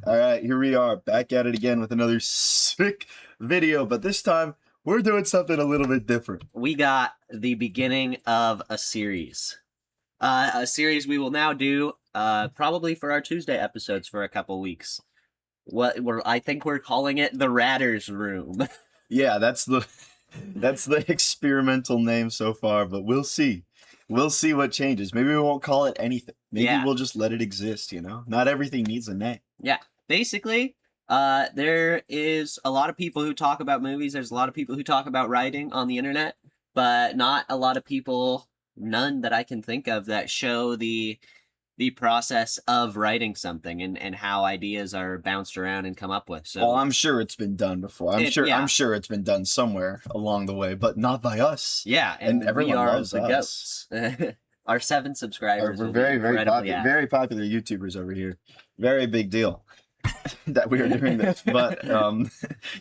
All right, here we are back at it again with another sick video, but this time we're doing something a little bit different. We got the beginning of a series. A series we will now do probably for our Tuesday episodes for a couple weeks. I think we're calling it the Ratter's Room. Yeah, that's the experimental name so far, but we'll see. We'll see what changes. Maybe we won't call it anything. Maybe we'll just let it exist, you know? Not everything needs a name. Yeah. Basically, there is a lot of people who talk about movies. There's a lot of people who talk about writing on the internet, but not a lot of people, none that I can think of, that show the process of writing something and how ideas are bounced around and come up with. So, well, I'm sure it's been done before. I'm sure it's been done somewhere along the way, but not by us. Yeah, and everyone loves the goats. Our 7 subscribers. We're very popular YouTubers over here. Very big deal that we are doing this. But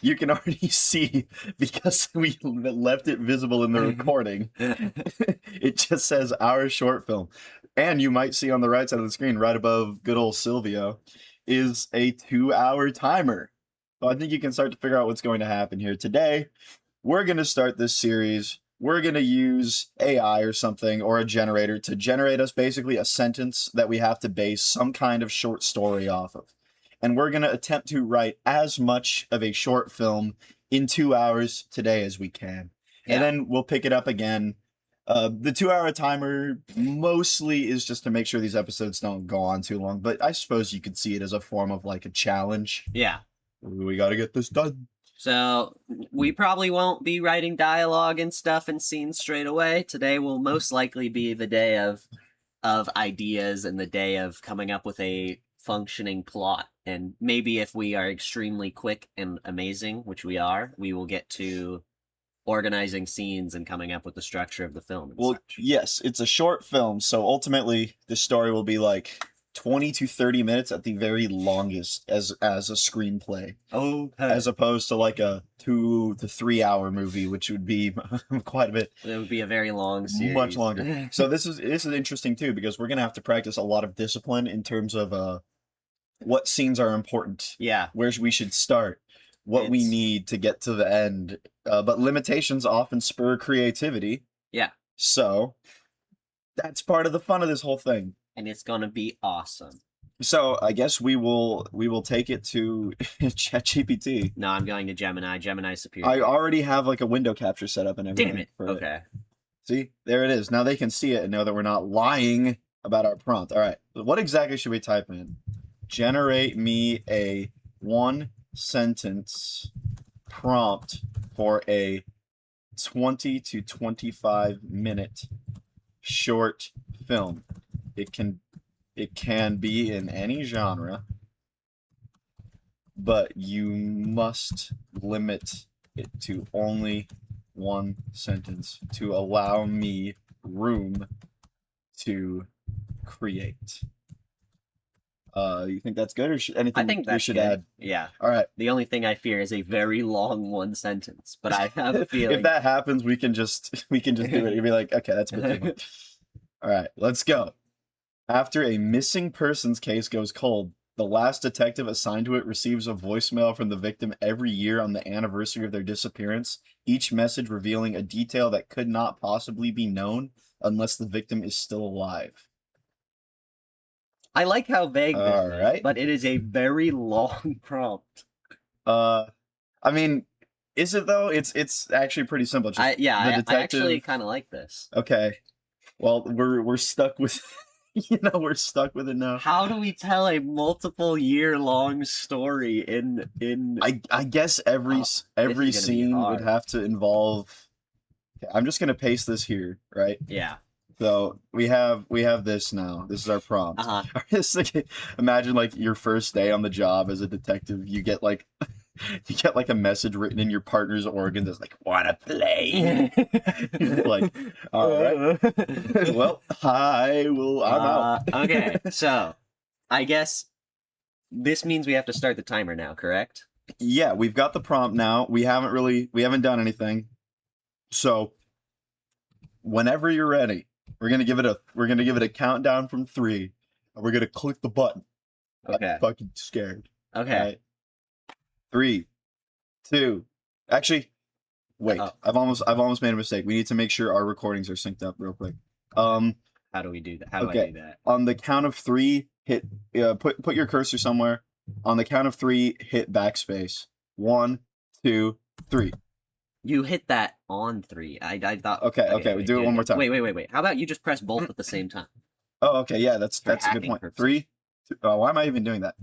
you can already see, because we left it visible in the recording, it just says our short film. And you might see on the right side of the screen, right above good old Silvio, is a 2-hour timer. So I think you can start to figure out what's going to happen here. Today, we're going to start this series. We're going to use AI or something, or a generator, to generate us basically a sentence that we have to base some kind of short story off of. And we're going to attempt to write as much of a short film in 2 hours today as we can. Yeah. And then we'll pick it up again. The 2-hour timer mostly is just to make sure these episodes don't go on too long, but I suppose you could see it as a form of like a challenge. Yeah. We got to get this done. So we probably won't be writing dialogue and stuff and scenes straight away. Today will most likely be the day of ideas and the day of coming up with a functioning plot. And maybe if we are extremely quick and amazing, which we are, we will get to organizing scenes and coming up with the structure of the film. Well, yes, it's a short film, so ultimately the story will be like 20 to 30 minutes at the very longest as a screenplay. Okay. As opposed to like a 2 to 3 hour movie, which would be quite a bit. It would be a very long series. Much longer. So this is interesting too, because we're gonna have to practice a lot of discipline in terms of what scenes are important. Yeah. Where we should start. What we need to get to the end. But limitations often spur creativity. Yeah. So that's part of the fun of this whole thing. And it's gonna be awesome. So I guess we will take it to ChatGPT. No, I'm going to Gemini. Gemini's superior. I already have like a window capture set up and everything. Damn it. Okay. See, there it is. Now they can see it and know that we're not lying about our prompt. All right. What exactly should we type in? Generate me a 1-sentence prompt for a 20 to 25 minute short film. It can be in any genre, but you must limit it to only 1 sentence to allow me room to create. You think that's good, or anything we should add? Yeah. All right. The only thing I fear is a very long 1 sentence, but I have a feeling if that happens, we can just do it. You'll be like, okay, that's a bit too much. All right, let's go. After a missing persons case goes cold, the last detective assigned to it receives a voicemail from the victim every year on the anniversary of their disappearance, each message revealing a detail that could not possibly be known unless the victim is still alive. I like how vague this is, right? But it is a very long prompt. I mean, is it though? It's actually pretty simple. I actually kind of like this. Okay. Well, we're stuck with we're stuck with it now. How do we tell a multiple year long story in I guess every scene would have to involve. Okay, I'm just going to paste this here, right? Yeah. So we have this now. This is our prompt. Imagine like your first day on the job as a detective. You get like a message written in your partner's organ that's like, "Wanna play?" You're like, all right. Well, I'm out. Okay, so I guess this means we have to start the timer now, correct? Yeah, we've got the prompt now. We haven't done anything. So whenever you're ready, we're gonna give it a countdown from 3, and we're gonna click the button. Okay. I'm fucking scared. Okay. All right. 3, 2. Actually, wait. Oh. I've almost made a mistake. We need to make sure our recordings are synced up real quick. How do we do that? How do I Okay. do that? On the count of 3, hit put your cursor somewhere. On the count of 3, hit backspace. 1, 2, 3. You hit that on 3. I thought. Okay, we do it one more time. Wait. How about you just press both at the same time? Oh, okay, yeah, that's For a good hacking point. purposes. 3, 2, why am I even doing that?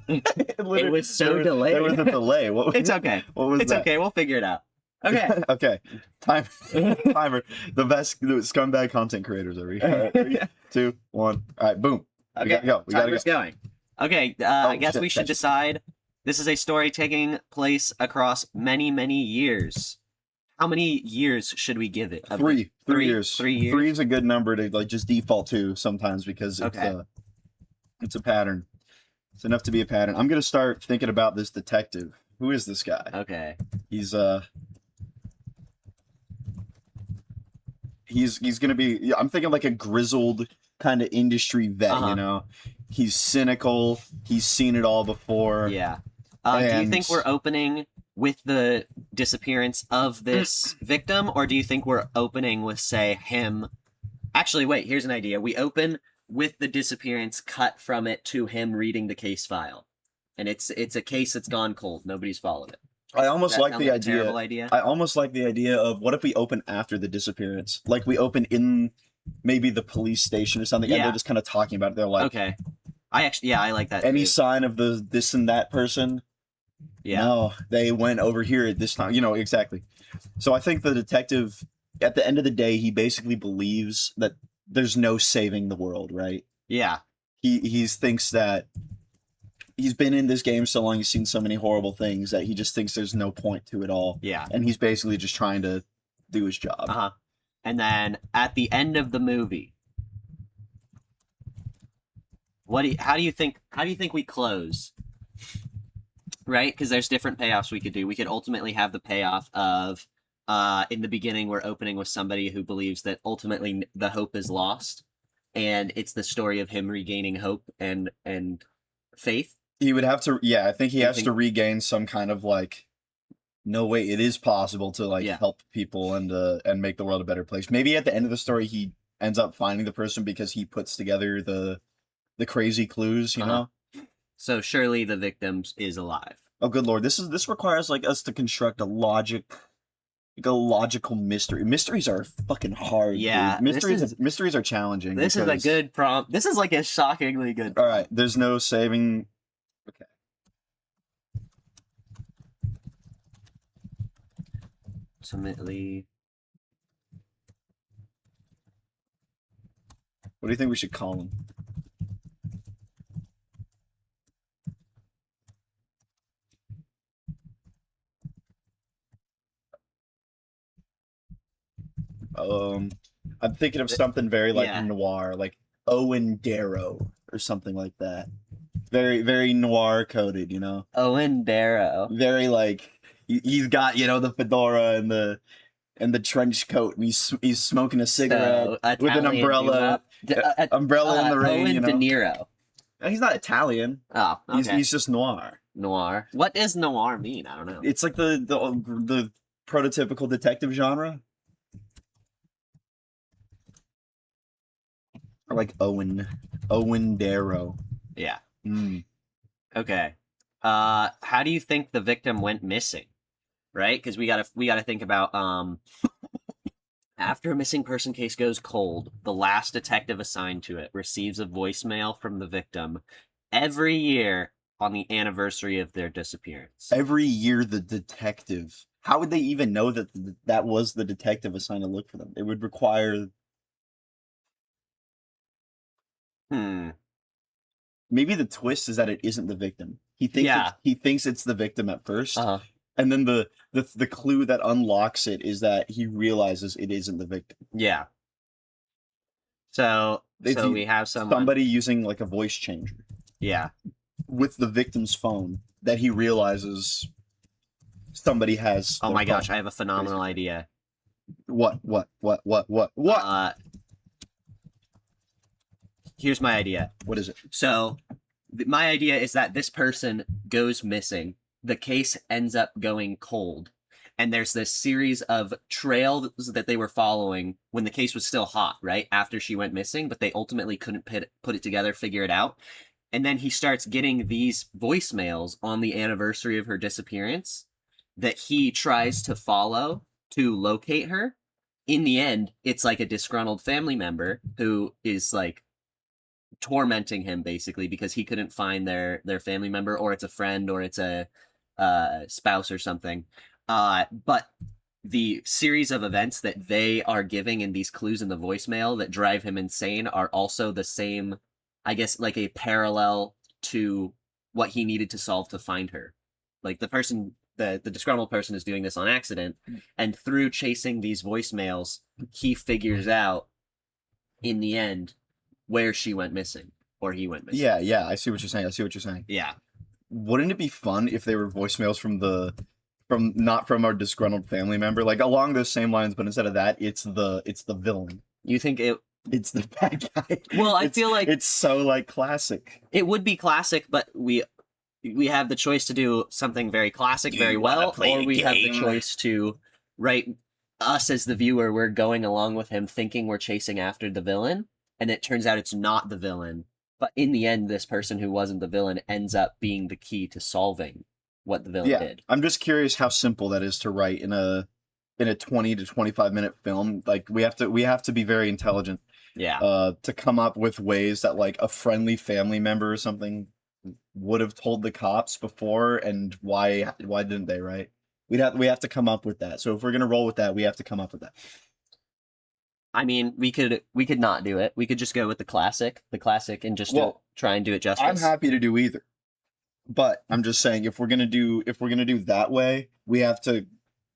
It was so there delayed. was a delay. What was It's okay. What was It's that? okay. We'll figure it out. Okay. Okay. Timer. The best scumbag content creators over here. 3, 2, 1. All right, boom. We Okay. gotta go. We gotta go. Timer's going. Okay. I guess shit, we should shit. decide. This is a story taking place across many, many years. How many years should we give it? Of the- 3 Three? years. 3 years? 3 is a good number to like just default to sometimes because Okay. it's a pattern. It's enough to be a pattern. I'm gonna start thinking about this detective. Who is this guy? Okay. He's gonna be. I'm thinking like a grizzled kind of industry vet. Uh-huh. You know, he's cynical. He's seen it all before. Yeah. Do you And- think we're opening with the disappearance of this victim, or do you think we're opening with, say, him? Actually, wait, here's an idea. We open with the disappearance cut from it to him reading the case file. And it's a case that's gone cold. Nobody's followed it. I almost That like sound the a terrible idea. idea. I almost like the idea of what if we open after the disappearance? Like we open in maybe the police station or something, and Yeah. they're just kind of talking about it. They're like, Okay. I like that. any too. sign of the this and that person? Yeah. No, they went over here at this time. You know, exactly. So I think the detective, at the end of the day, he basically believes that there's no saving the world, right? Yeah. He thinks that he's been in this game so long, he's seen so many horrible things that he just thinks there's no point to it all. Yeah. And he's basically just trying to do his job. Uh-huh. And then at the end of the movie, how do you think we close? Right? Because there's different payoffs we could do. We could ultimately have the payoff of in the beginning we're opening with somebody who believes that ultimately the hope is lost, and it's the story of him regaining hope and faith. He would have to, yeah, I think he You has think- to regain some kind of like, no way, it is possible to like Yeah. help people and make the world a better place. Maybe at the end of the story, he ends up finding the person because he puts together the crazy clues, you Uh-huh. know? So surely the victim is alive. Oh, good lord, this requires like us to construct a logical mystery. Mysteries are fucking hard. Yeah, dude. this Mysteries are challenging. This is a because- good prompt. This is like a shockingly good. All right, there's no saving. Okay. Ultimately, What do you think we should call him? I'm thinking of something very like Yeah. noir, like Owen Darrow or something like that. Very, very noir coded, you know. Owen Barrow. Very like he's got the fedora and the trench coat, and he's smoking a cigarette So, with an Italian umbrella, do-up. in the rain. Owen De Niro. He's not Italian. Oh, okay. He's just noir. Noir. What does noir mean? I don't know. It's like the prototypical detective genre. Or like Owen Darrow. Yeah. Mm. Okay. How do you think the victim went missing? Right? Because we gotta think about after a missing person case goes cold, the last detective assigned to it receives a voicemail from the victim every year on the anniversary of their disappearance. Every year, the detective. How would they even know that that was the detective assigned to look for them? It would require maybe the twist is that it isn't the victim. He thinks Yeah. he thinks it's the victim at first, Uh-huh. and then the clue that unlocks it is that he realizes it isn't the victim. Yeah. So It's we have someone. Somebody using like a voice changer Yeah. with the victim's phone that he realizes somebody has. Oh their my phone. gosh, I have a phenomenal idea. What? Here's my idea. What is it? So my idea is that this person goes missing. The case ends up going cold. And there's this series of trails that they were following when the case was still hot, right? After she went missing, but they ultimately couldn't put it together, figure it out. And then he starts getting these voicemails on the anniversary of her disappearance that he tries to follow to locate her. In the end, it's like a disgruntled family member who is like tormenting him basically because he couldn't find their family member, or it's a friend, or it's a spouse or something. But the series of events that they are giving in these clues in the voicemail that drive him insane are also the same, I guess, like a parallel to what he needed to solve to find her. Like the person, the disgruntled person is doing this on accident, and through chasing these voicemails, he figures out in the end where she went missing, or he went missing. Yeah, I see what you're saying. Yeah. Wouldn't it be fun if they were voicemails from not from our disgruntled family member, like along those same lines, but instead of that, it's the villain. You think It's the bad guy. Well, I feel like it's so like classic. it would be classic, but we have the choice to do something very classic very well, or we have the choice to write us as the viewer, we're going along with him thinking we're chasing after the villain, and it turns out it's not the villain. But in the end, this person who wasn't the villain ends up being the key to solving what the villain did. I'm just curious how simple that is to write in a 20 to 25 minute film. Like we have to be very intelligent. Yeah. To come up with ways that like a friendly family member or something would have told the cops before, and why didn't they, right? We have to come up with that. So if we're gonna roll with that, we have to come up with that. I mean, we could not do it. We could just go with the classic, and just try and do it justice. I'm happy to do either. But I'm just saying, if we're gonna do that way, we have to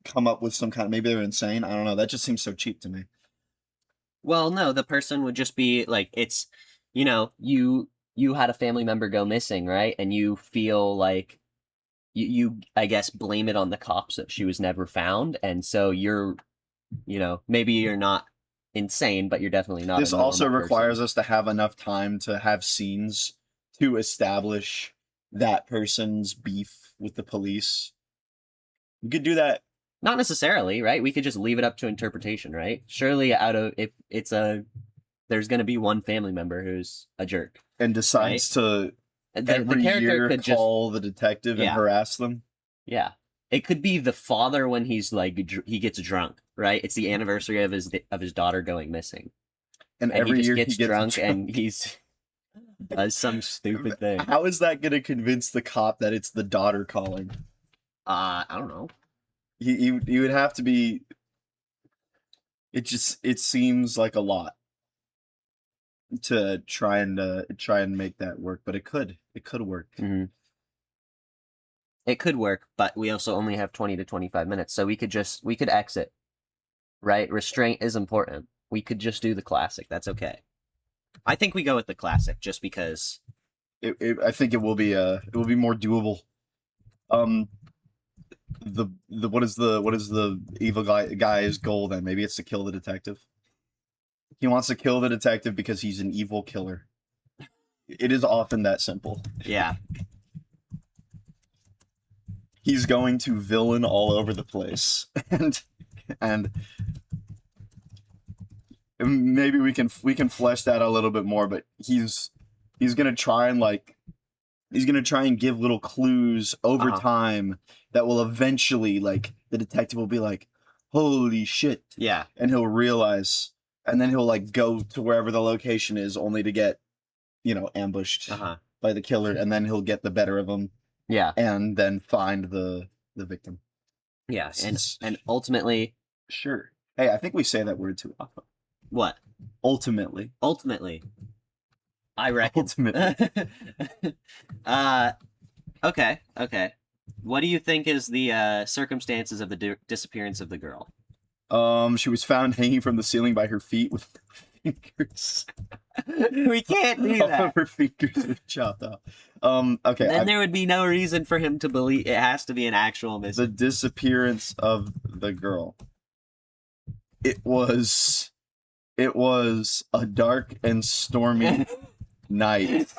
come up with some kind of, maybe they're insane. I don't know. That just seems so cheap to me. Well, no, the person would just be like, it's, you had a family member go missing, right? And you feel like you I guess blame it on the cops that she was never found, and so you're, maybe you're not insane, but you're definitely not. This also requires us to have enough time to have scenes to establish that person's beef with the police. We could do that. Not necessarily, right? We could just leave it up to interpretation, right? Surely if there's going to be one family member who's a jerk and decides to every year call the detective and harass them. Yeah. It could be the father when he's like, he gets drunk, right? It's the anniversary of his daughter going missing. And every year he gets drunk and he's does some stupid thing. How is that going to convince the cop that it's the daughter calling? I don't know. He would have to be. It seems like a lot to try and make that work, but it could work. Mm-hmm. It could work, but we also only have 20 to 25 minutes, so we could exit. Right? Restraint is important. We could just do the classic. That's okay. I think we go with the classic just because I think it will be more doable. What is the evil guy's goal then? Maybe it's to kill the detective. He wants to kill the detective because he's an evil killer. It is often that simple. Yeah. He's going to villain all over the place, and maybe we can flesh that a little bit more. But he's gonna try and give little clues over time that will eventually, like, the detective will be like, holy shit. Yeah. And he'll realize, and then he'll like go to wherever the location is only to get, ambushed by the killer, and then he'll get the better of him. Yeah. And then find the victim. Yeah. And ultimately. Sure. Hey, I think we say that word too often. What? Ultimately. I reckon. Ultimately. Okay. What do you think is the circumstances of the disappearance of the girl? She was found hanging from the ceiling by her feet with fingers. We can't do that. All of her fingers were chopped off. Okay. Then there would be no reason for him to believe it has to be an actual missing. The disappearance of the girl. It was a dark and stormy night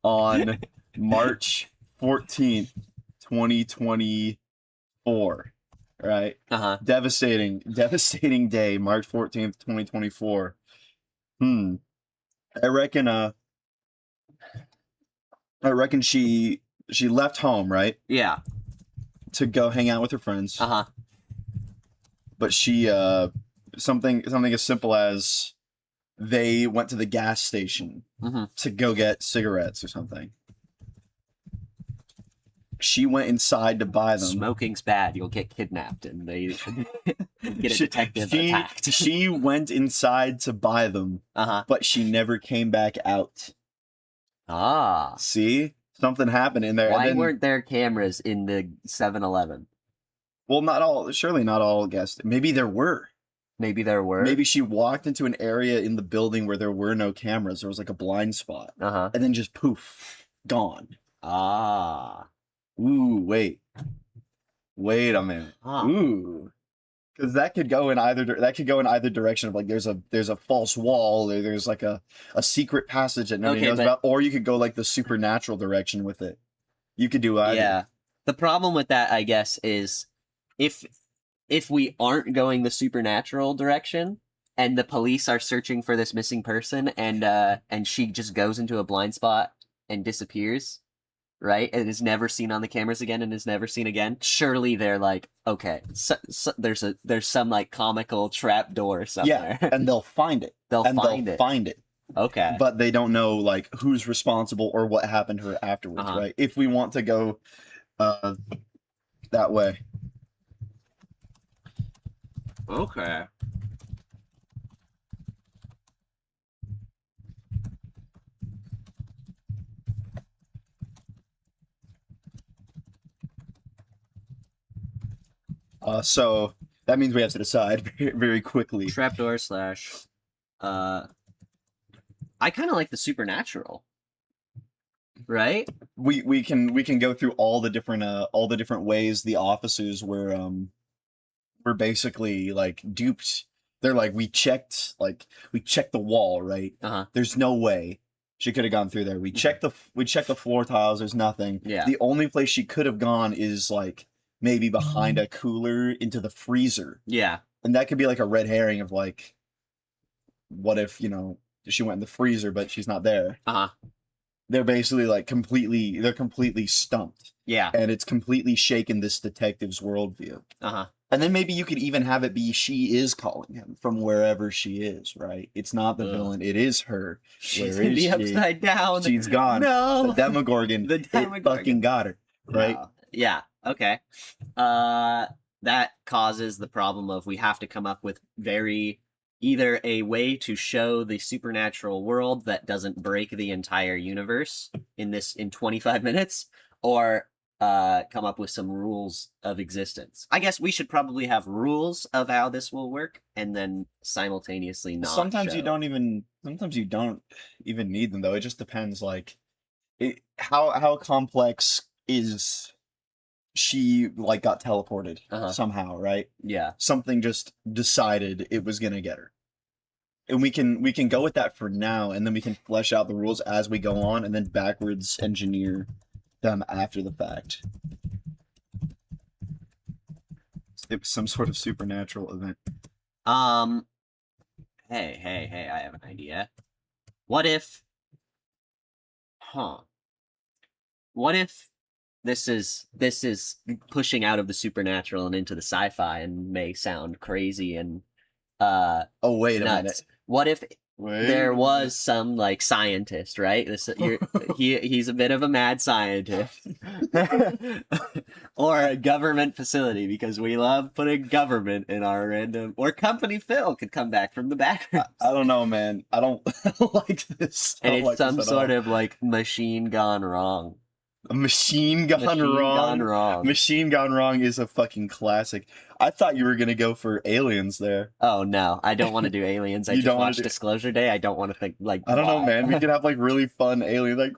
on March 14th, 2024. Right? Uh-huh. Devastating day, March 14th, 2024. I reckon she left home, right? Yeah. To go hang out with her friends. Uh-huh. But she something as simple as they went to the gas station to go get cigarettes or something. She went inside to buy them. Smoking's bad. You'll get kidnapped, and they get a detective attacked. She went inside to buy them, but she never came back out. Ah. See? Something happened in there. Why weren't there cameras in the 7-Eleven? Well, surely not all gas. Maybe there were. Maybe there were. Maybe she walked into an area in the building where there were no cameras. There was like a blind spot. And then just poof, gone. Ah. Ooh, wait a minute. Ooh, because that could go in either direction of like there's a false wall, or there's like a secret passage that nobody knows about, or you could go like the supernatural direction with it. You could do either. Yeah. The problem with that, I guess, is if we aren't going the supernatural direction and the police are searching for this missing person, and she just goes into a blind spot and disappears, right? And is never seen on the cameras again and is never seen again. Surely they're like, okay, so there's some like comical trap door somewhere. Yeah, and they'll find it. They'll find it. Okay. But they don't know like who's responsible or what happened to her afterwards, right? If we want to go that way. Okay. So that means we have to decide very quickly. Trapdoor / I kind of like the supernatural. Right? We can go through all the different ways the officers were basically like duped. They're like, we checked the wall, right? There's no way she could have gone through there. We checked the floor tiles, there's nothing. Yeah. The only place she could have gone is like maybe behind a cooler into the freezer. Yeah. And that could be like a red herring of like, what if, she went in the freezer but she's not there. They're basically like completely stumped. Yeah. And it's completely shaken this detective's worldview. And then maybe you could even have it be she is calling him from wherever she is, right? It's not the villain, it is her. She's in the upside down. She's gone. No. The Demogorgon. It fucking got her, right? No. Yeah, okay. That causes the problem of we have to come up with either a way to show the supernatural world that doesn't break the entire universe in 25 minutes, or come up with some rules of existence. I guess we should probably have rules of how this will work, and then simultaneously not. Sometimes you don't even need them though. It just depends, like, how complex is she, like, got teleported somehow, right? Yeah. Something just decided it was gonna get her. And we can go with that for now, and then we can flesh out the rules as we go on, and then backwards engineer them after the fact. It was some sort of supernatural event. Hey, I have an idea. What if this is pushing out of the supernatural and into the sci-fi and may sound crazy and oh, wait a minute. What if there was some like scientist, right? He's a bit of a mad scientist, or a government facility, because we love putting government in our random. Or Company Phil could come back from the background. I don't know, man. I don't like this. And it's some sort of like machine gone wrong. A machine gone wrong. Machine Gone Wrong is a fucking classic. I thought you were gonna go for aliens there. Oh no, I don't want to do aliens. I just watched Disclosure Day. I don't want to think like. I don't know, man. We could have like really fun aliens, like.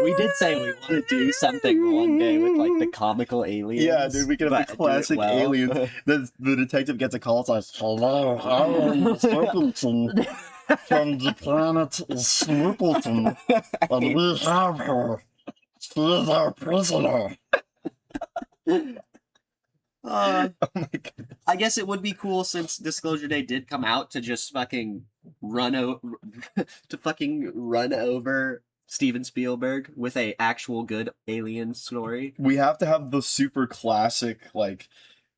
We did say we want to do something one day with like the comical aliens. Yeah, dude, we could have the classic aliens. The detective gets a call. It's like, hello, from the planet Snoopleton, and we have her. She is our prisoner. Uh, Oh my god. I guess it would be cool since Disclosure Day did come out to just fucking run over Steven Spielberg with a actual good alien story. We have to have the super classic, like,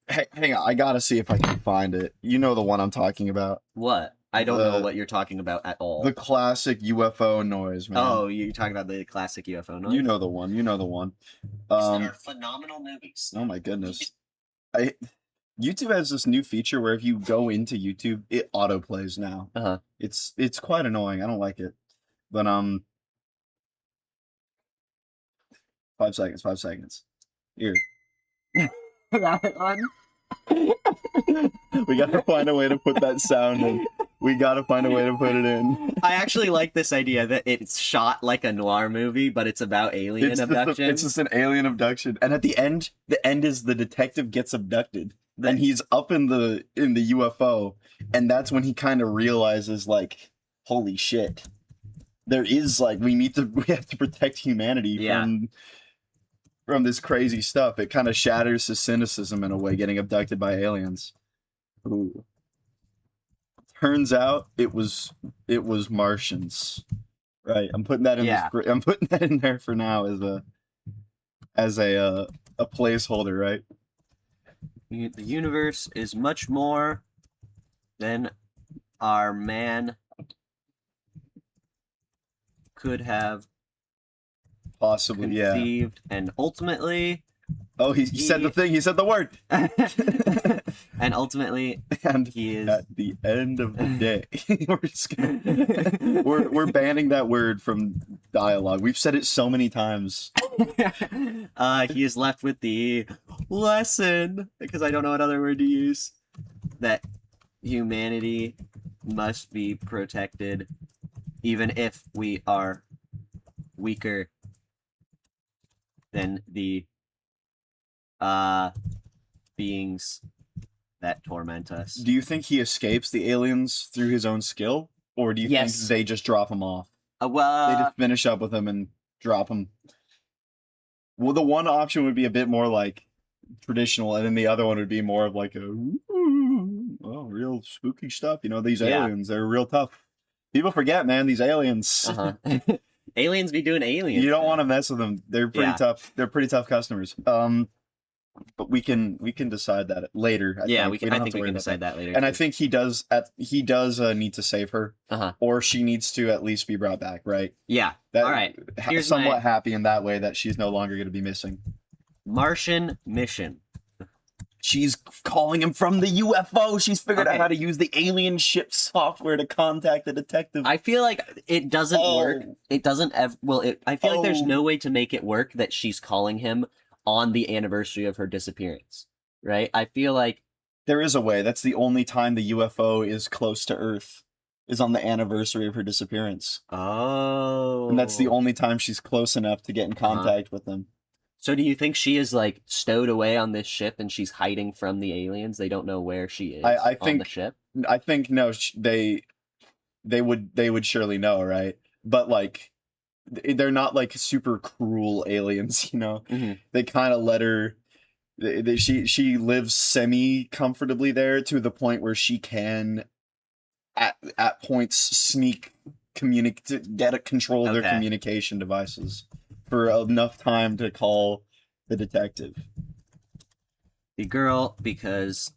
hang on, I gotta see if I can find it. You know the one I'm talking about. What? I don't know The- what you're talking about at all. The classic UFO noise, man. Oh, you're talking about the classic UFO noise? You know the one. You know the one. These are phenomenal movies. Oh my goodness. YouTube has this new feature where if you go into YouTube, it auto plays now. Uh-huh. It's quite annoying. I don't like it. But 5 seconds, 5 seconds. Here. That one? We gotta find a way to put that sound in. We gotta find a way to put it in. I actually like this idea that it's shot like a noir movie, but it's about alien abduction. It's just an alien abduction. And at the end is the detective gets abducted. And he's up in the UFO, and that's when he kind of realizes, like, holy shit. There is, like, we have to protect humanity from this crazy stuff. It kind of shatters his cynicism in a way, getting abducted by aliens. Ooh. Turns out it was Martians. Right. I'm putting that in I'm putting that in there for now as a placeholder, right? The universe is much more than our man could have Possibly, yeah. conceived, and ultimately, Oh, he said the thing. He said the word. and ultimately, And he is. at the end of the day, we're just gonna, we're banning that word from dialogue. We've said it so many times. He is left with the lesson, because I don't know what other word to use, that humanity must be protected, even if we are weaker than the beings that torment us. Do you think he escapes the aliens through his own skill, or do you think they just drop him off? Well, They just finish up with him and drop him. Well, the one option would be a bit more like traditional, and then the other one would be more of like real spooky stuff. You know, these aliens, they're real tough. People forget, man, these aliens. Aliens be doing aliens. You don't want to mess with them. They're pretty tough. They're pretty tough customers. But we can decide that later. I think we can decide that later. And too. I think he does need to save her, or she needs to at least be brought back, right? Yeah. All right. Here's somewhat happy in that way that she's no longer going to be missing. Martian mission. She's calling him from the UFO. She's figured out how to use the alien ship software to contact the detective. I feel like it doesn't work. It doesn't. I feel like there's no way to make it work that she's calling him on the anniversary of her disappearance. Right? I feel like there is a way. That's the only time the UFO is close to Earth, is on the anniversary of her disappearance. Oh. And that's the only time she's close enough to get in contact with them. So do you think she is like stowed away on this ship and she's hiding from the aliens? They don't know where she is on the ship? I think no, they would surely know, right? But like they're not like super cruel aliens, you know. Mm-hmm. They kind of let her she lives semi comfortably there to the point where she can at points sneak to get a control of their communication devices for enough time to call the detective. The girl, because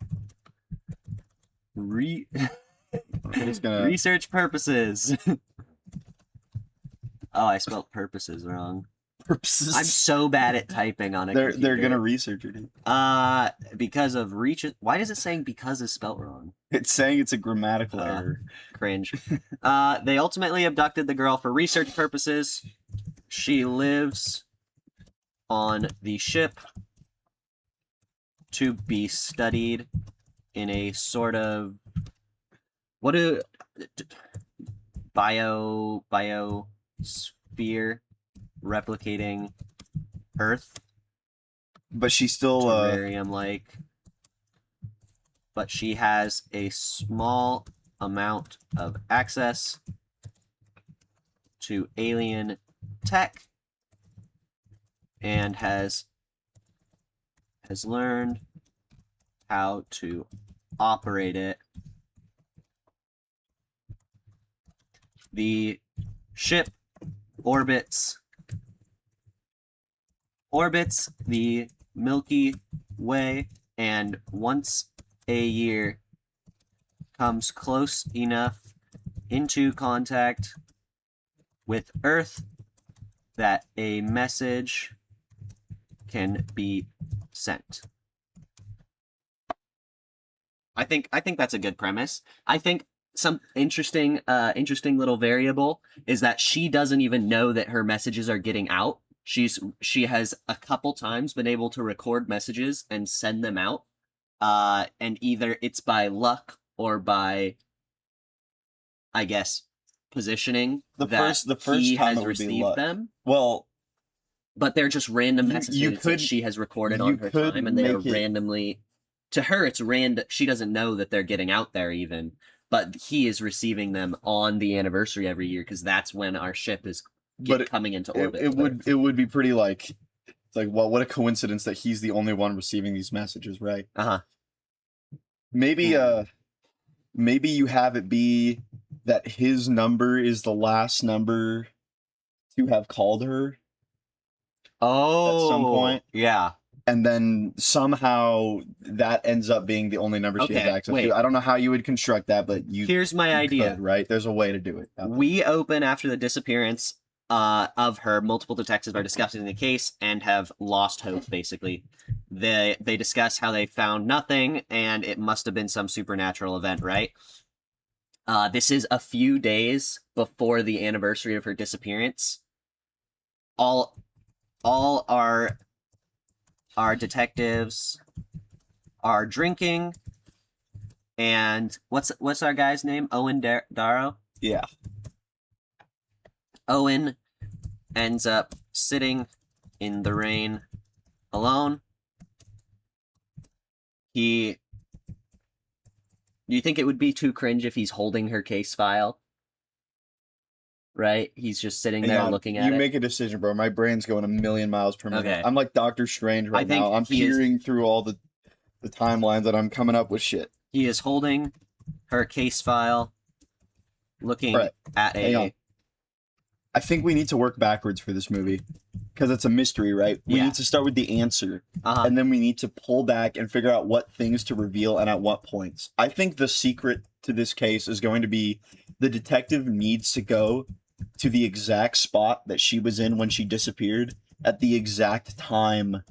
research purposes. Oh, I spelled purposes wrong. Purposes. I'm so bad at typing on a computer. They're gonna research it. Because of why does it saying because is spelt wrong? It's saying it's a grammatical error. Cringe. They ultimately abducted the girl for research purposes. She lives on the ship to be studied in a sort of biosphere replicating Earth. But she's still terrarium like. But she has a small amount of access to alien tech and has learned how to operate it. The ship orbits the Milky Way, and once a year comes close enough into contact with Earth that a message can be sent. I think that's a good premise. I think some interesting little variable is that she doesn't even know that her messages are getting out. She has a couple times been able to record messages and send them out. And either it's by luck or by, I guess, positioning The that first he time has it would be received luck. them. Well, But they're just random You- messages you that could- she has recorded you on her could time, and they are make it- randomly. To her, it's random. She doesn't know that they're getting out there even, but he is receiving them on the anniversary every year because that's when our ship is coming into orbit. it would be pretty like, it's like, well, what a coincidence that he's the only one receiving these messages, right? Uh-huh. Maybe maybe you have it be that his number is the last number to have called her, Oh, point. yeah. and then somehow that ends up being the only number she has Okay, access wait. to. I don't know how you would construct that, but you Here's my you idea. could, right? There's a way to do it. We open after the disappearance of her. Multiple detectives are discussing the case and have lost hope, basically. They discuss how they found nothing, and it must have been some supernatural event, right? This is a few days before the anniversary of her disappearance. All our detectives are drinking, and what's our guy's name? Owen Darrow? Yeah. Owen ends up sitting in the rain alone. Do you think it would be too cringe if he's holding her case file? Right? He's just sitting Hang there on, looking at you it. make a decision, bro. My brain's going a million miles per minute. Okay. I'm like Doctor Strange right think now. I'm he is- peering through all the timelines and I'm coming up with shit. He is holding her case file, looking Right. at Hang on. a. I think we need to work backwards for this movie because it's a mystery, right? We Yeah. need to start with the answer, Uh-huh. and then we need to pull back and figure out what things to reveal and at what points. I think the secret to this case is going to be the detective needs to go to the exact spot that she was in when she disappeared at the exact time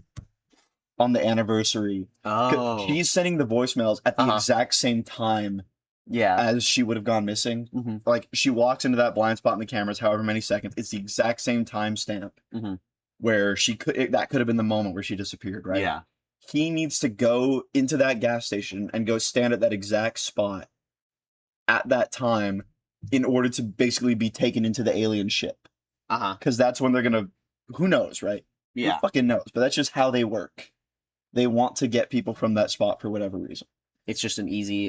on the anniversary. 'Cause Oh. She's sending the voicemails at the Uh-huh. exact same time Yeah. as she would have gone missing. Mhm. Like she walks into that blind spot in the cameras, however many seconds. It's the exact same timestamp Mhm. where that could have been the moment where she disappeared, right? Yeah. He needs to go into that gas station and go stand at that exact spot at that time in order to basically be taken into the alien ship. Uh-huh. Because that's when they're gonna. Who knows, right? Yeah. Who fucking knows? But that's just how they work. They want to get people from that spot for whatever reason. It's just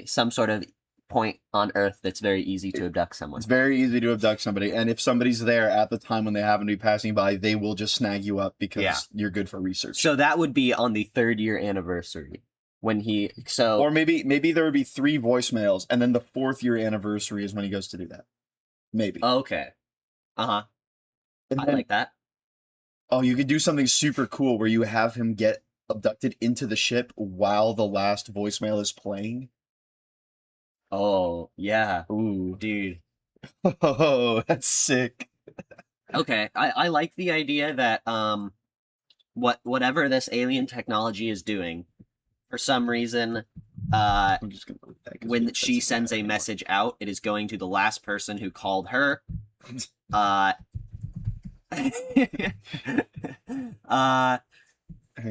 some sort of point on Earth that's very easy to abduct someone. It's very easy to abduct somebody, and if somebody's there at the time when they happen to be passing by, they will just snag you up because Yeah. you're good for research. So that would be on the 3rd-year anniversary when he. So. Or maybe there would be 3 voicemails, and then the 4th-year anniversary is when he goes to do that. Maybe. Okay. Uh-huh. And I then- like that. Oh, you could do something super cool where you have him get abducted into the ship while the last voicemail is playing. Oh, yeah. Ooh. Dude. Oh, that's sick. Okay. I like the idea that whatever this alien technology is doing, for some reason, I'm just gonna leave that 'cause when that's she bad sends a anymore. message out, it is going to the last person who called her. Hang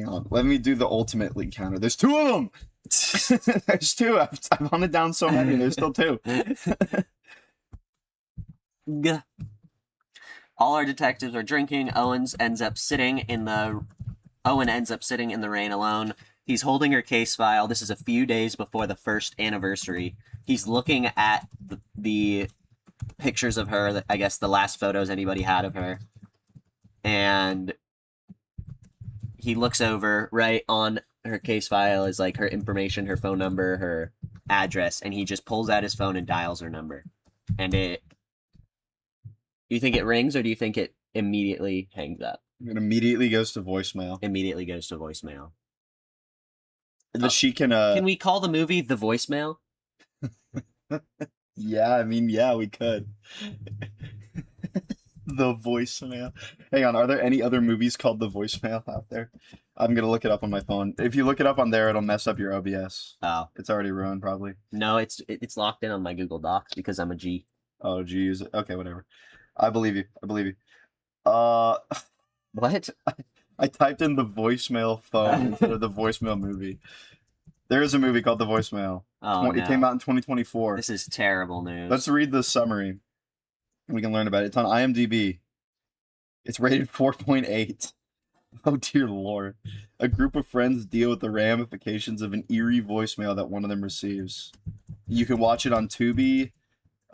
on, let me do the ultimate leak counter. There's 2 of them. There's 2. I've hunted down so many. There's still 2. Gah. All our detectives are drinking. Owen ends up sitting in the rain alone. He's holding her case file. This is a few days before the first anniversary. He's looking at the pictures of her, I guess the last photos anybody had of her. And he looks over, right on her case file is like her information, her phone number, her address, and he just pulls out his phone and dials her number. And do you think it rings or do you think it immediately hangs up? It immediately goes to voicemail. Immediately goes to voicemail. She can Can we call the movie The Voicemail? Yeah, I mean, yeah, we could. The Voicemail. Hang on, are there any other movies called The Voicemail out there? I'm gonna look it up on my phone. If you look it up on there, it'll mess up your OBS. Oh. It's already ruined, probably. No, it's locked in on my Google Docs because I'm a G. Oh, geez. Okay, whatever. I believe you. I believe you. What? I typed in The Voicemail phone instead of The Voicemail movie. There is a movie called The Voicemail. Oh, It came out in 2024. This is terrible news. Let's read the summary. We can learn about it. It's on IMDb. It's rated 4.8. Oh, dear Lord. A group of friends deal with the ramifications of an eerie voicemail that one of them receives. You can watch it on Tubi.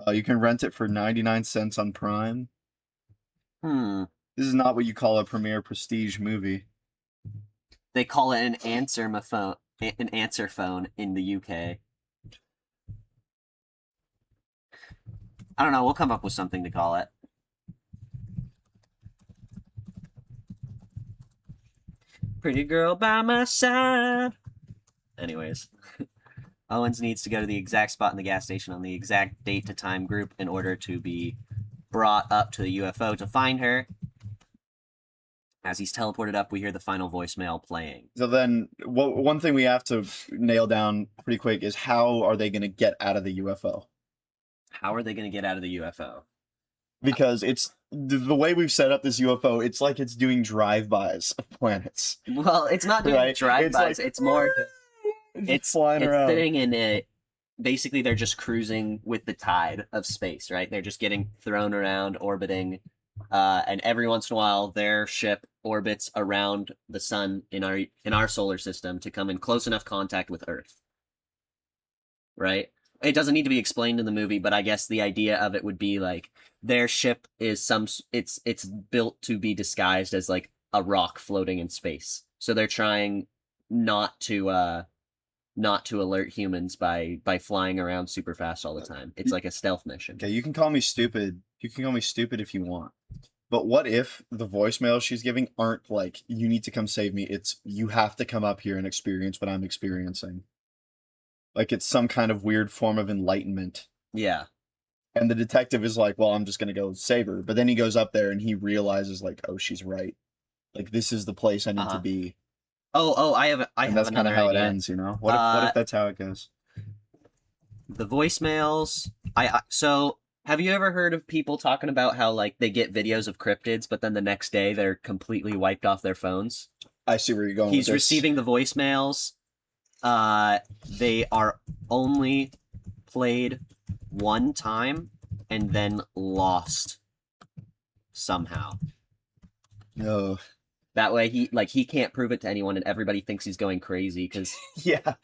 You can rent it for 99 cents on Prime. This is not what you call a premiere prestige movie. They call it an answer phone in the UK. I don't know. We'll come up with something to call it. Pretty girl by my side. Anyways, Owens needs to go to the exact spot in the gas station on the exact date to time group in order to be brought up to the UFO to find her. As he's teleported up, we hear the final voicemail playing. So then, one thing we have to nail down pretty quick is how are they going to get out of the UFO? How are they going to get out of the UFO? Because it's the way we've set up this UFO, it's like it's doing drive-bys of planets. Well, it's not doing Right? drive-bys. It's It's more... It's flying around. sitting in it. Basically, they're just cruising with the tide of space, right? They're just getting thrown around, orbiting, and every once in a while, their ship orbits around the sun in our solar system to come in close enough contact with Earth. Right? It doesn't need to be explained in the movie, but I guess the idea of it would be like their ship is it's built to be disguised as like a rock floating in space. So they're trying not to alert humans by flying around super fast all the time. It's like a stealth mission. Okay, you can call me stupid. You can call me stupid if you want. But what if the voicemails she's giving aren't like, you need to come save me? It's, you have to come up here and experience what I'm experiencing. Like it's some kind of weird form of enlightenment. Yeah. And the detective is like, well, I'm just going to go save her. But then he goes up there and he realizes like, oh, she's right. Like this is the place I need to be. I have And that's kind of how it ends, you know? What if that's how it goes? The voicemails. So have you ever heard of people talking about how like they get videos of cryptids, but then the next day they're completely wiped off their phones? I see where you're going. He's with this. receiving the voicemails. They are only played one time and then lost somehow. No. That way he can't prove it to anyone and everybody thinks he's going crazy because Yeah.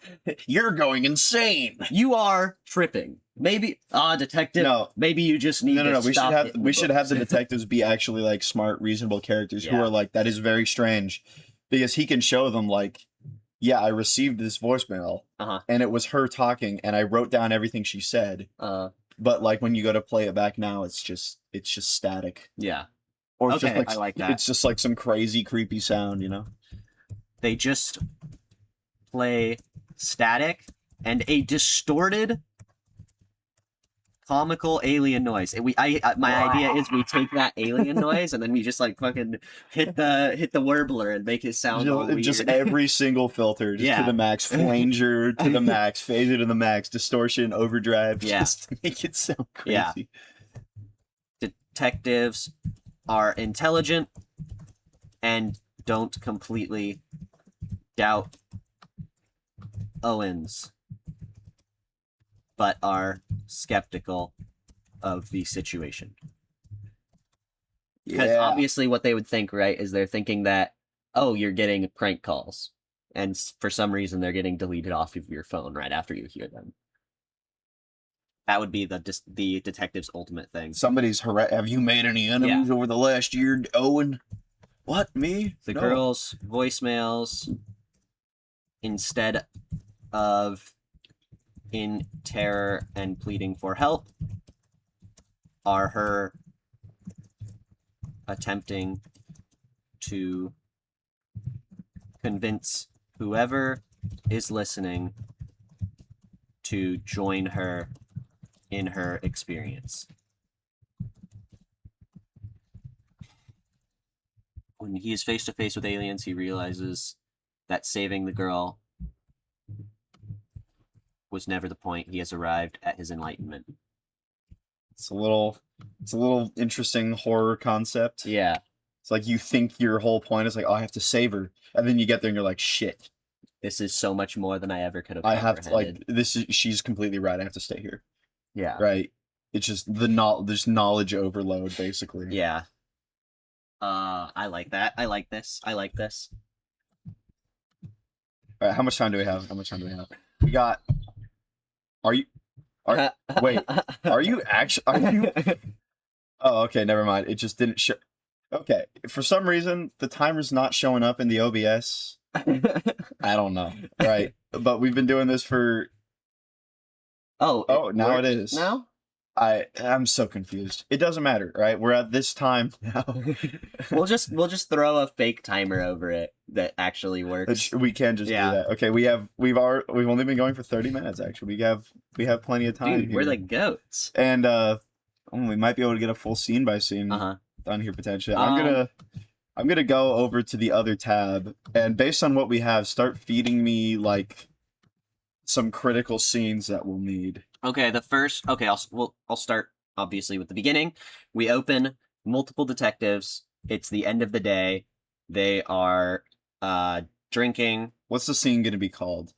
You're going insane. you are tripping. Maybe detective. No. Maybe you just need No. to We stop hitting should have the books. detectives be actually like smart, reasonable characters who Yeah. are like, that is very strange. Because he can show them like, yeah, I received this voicemail and it was her talking and I wrote down everything she said. But like when you go to play it back now, it's just static. Yeah. Or it's Okay, just I like that. It's just like some crazy, creepy sound, you know? They just play static and a distorted comical alien noise. My idea is we take that alien noise and then we just like fucking hit the warbler and make it sound all weird. Just every single filter, just to the max, flanger to the max, phaser to the max, distortion, overdrive, just to make it sound crazy. Yeah. Detectives are intelligent and don't completely doubt Owens, but are skeptical of the situation. Because obviously what they would think, right, is they're thinking that, oh, you're getting prank calls. And for some reason, they're getting deleted off of your phone right after you hear them. That would be the detective's ultimate thing. Have you made any enemies over the last year, Owen? What, me? The No. girl's voicemails, instead of in terror and pleading for help, are her attempting to convince whoever is listening to join her in her experience. When he is face to face with aliens, he realizes that saving the girl was never the point. He has arrived at his enlightenment. It's a little interesting horror concept. Yeah. It's like you think your whole point is like, oh, I have to save her, and then you get there and you're like, shit. This is so much more than I ever could have. I have to she's completely right. I have to stay here. Yeah. Right. It's just there's knowledge overload basically. Yeah. I like that. I like this. I like this. All right, how much time do we have? We got. Wait. Are you actually? Oh, okay. Never mind. It just didn't show. Okay. For some reason, the timer's not showing up in the OBS. I don't know. Right. But we've been doing this for. Oh, now it is. Now? I'm so confused. It doesn't matter, right? We're at this time now. we'll just throw a fake timer over it that actually works. We can just do that. Okay, we've only been going for 30 minutes actually. We have plenty of time. Dude, here. we're the goats. And we might be able to get a full scene by scene done here potentially. I'm gonna go over to the other tab and based on what we have, start feeding me like some critical scenes that we'll need. Okay, I'll start obviously with the beginning. We open multiple detectives. It's the end of the day. They are drinking. What's the scene gonna be called?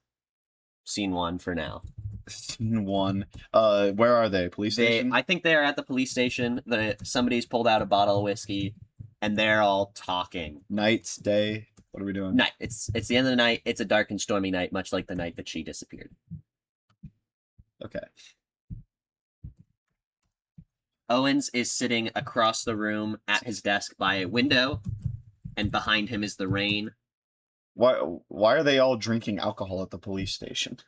Scene 1 for now. Scene 1. Where are they? Police station? I think they are at the police station. Somebody's pulled out a bottle of whiskey, and they're all talking. Night, day. What are we doing? Night. It's the end of the night. It's a dark and stormy night, much like the night that she disappeared. Okay. Owens is sitting across the room at his desk by a window, and behind him is the rain. Why are they all drinking alcohol at the police station?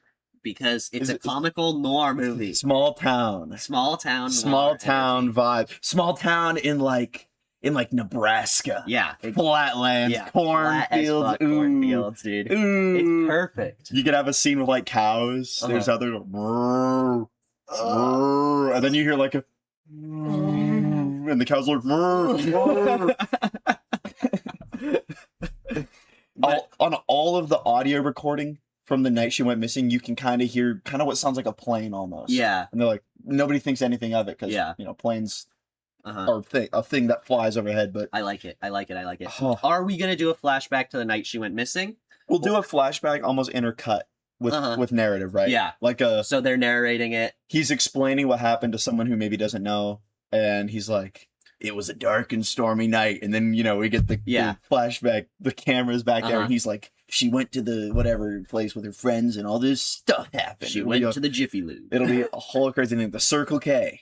Because it's a comical noir movie. Small town vibe. Small town in like Nebraska. Yeah. Flatlands, cornfields. Cornfields, dude. Ooh. It's perfect. You could have a scene with like cows. There's other and then you hear like a and the cows are on all of the audio recording from the night she went missing, you can kind of hear what sounds like a plane almost. Yeah. And they're like, nobody thinks anything of it because, planes are a thing that flies overhead. But I like it. Are we going to do a flashback to the night she went missing? We'll do a flashback almost intercut with narrative, right? Yeah. So they're narrating it. He's explaining what happened to someone who maybe doesn't know. And he's like, it was a dark and stormy night. And then, we get the flashback, the camera's back there. And he's like, she went to the whatever place with her friends and all this stuff happened. She went to the Jiffy Lube. It'll be a whole crazy thing. The Circle K.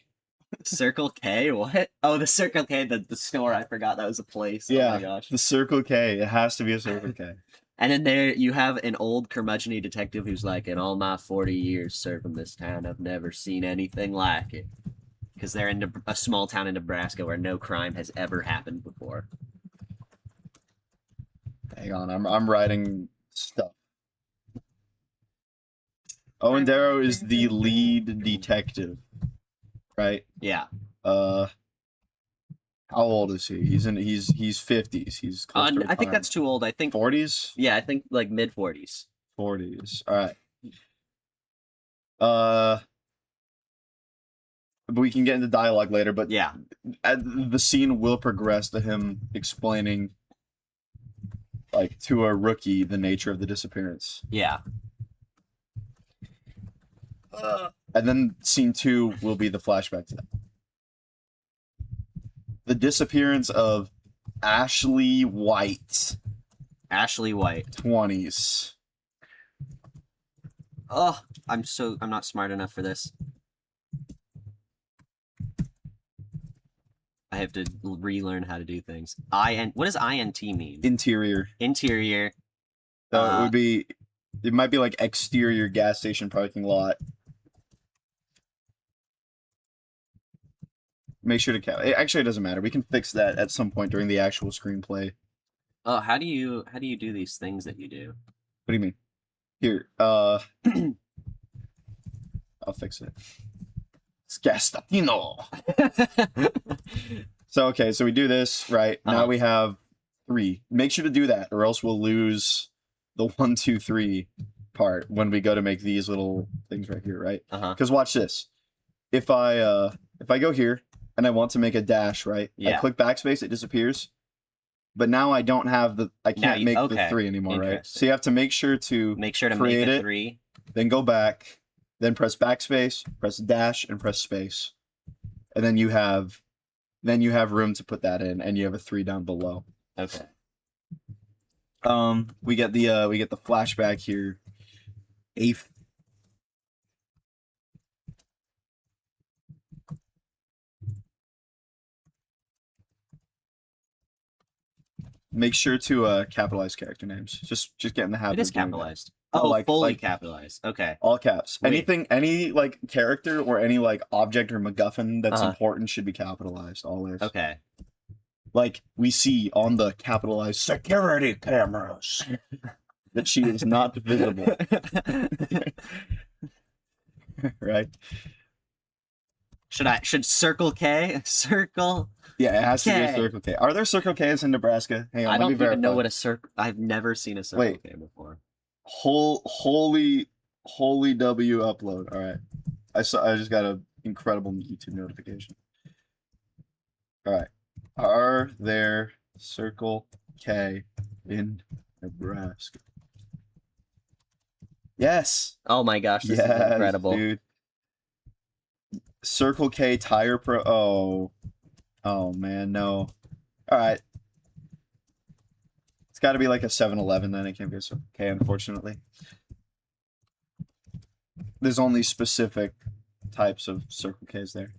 Circle K? What? Oh, the Circle K, the store. I forgot that was a place. Yeah, oh my gosh. The Circle K. It has to be a Circle K. And then there you have an old curmudgeon-y detective who's like, in all my 40 years serving this town, I've never seen anything like it. Because they're in a small town in Nebraska where no crime has ever happened before. Hang on, I'm writing stuff. Owen Darrow is the lead detective, right? Yeah. How old is he? He's 50s. He's close to I think that's too old. I think 40s. Yeah, I think like mid 40s. 40s. All right. But we can get into dialogue later. But yeah, the scene will progress to him explaining, like, to a rookie the nature of the disappearance. Yeah. And then scene 2 will be the flashback to that. The disappearance of Ashley White. Ashley White. 20s. Oh, I'm not smart enough for this. I have to relearn how to do things. What does INT mean? Interior. Interior. So it would be. It might be like exterior gas station parking lot. Make sure to actually, it doesn't matter. We can fix that at some point during the actual screenplay. Oh, how do you do these things that you do? What do you mean? Here, I'll fix it. Scastatino. So okay, so we do this, right? Now we have 3. Make sure to do that, or else we'll lose the 1, 2, 3 part when we go to make these little things right here, right? Because watch this. If I go here and I want to make a dash, right? Yeah. I click backspace, it disappears. But now I don't have I can't make the 3 anymore, right? So you have to make sure to create make a it, 3. then go back, then press backspace, press dash, and press space. And then you have room to put that in, and you have a 3 down below. Okay. We get the flashback here. Make sure to capitalize character names. Just get in the habit. It is of doing capitalized. that. Oh, fully capitalized. Okay. All caps. Wait. Any like character or any like object or MacGuffin that's important should be capitalized always. Okay. Like we see on the capitalized security cameras that she is not visible. Right? Should Circle K? Circle? Yeah, it has to be a K. Circle K. Are there Circle Ks in Nebraska? Hang on, I let me don't verify. even know what a circle. I've never seen a Circle K before. Holy W upload. All right. I just got an incredible YouTube notification. All right. Are there Circle K in Nebraska? Yes. Oh my gosh, this is incredible. Dude. Circle K Tire Pro. Oh man, no. All right. It's got to be like a 7-Eleven then. It can't be a Circle K, unfortunately. There's only specific types of Circle Ks there.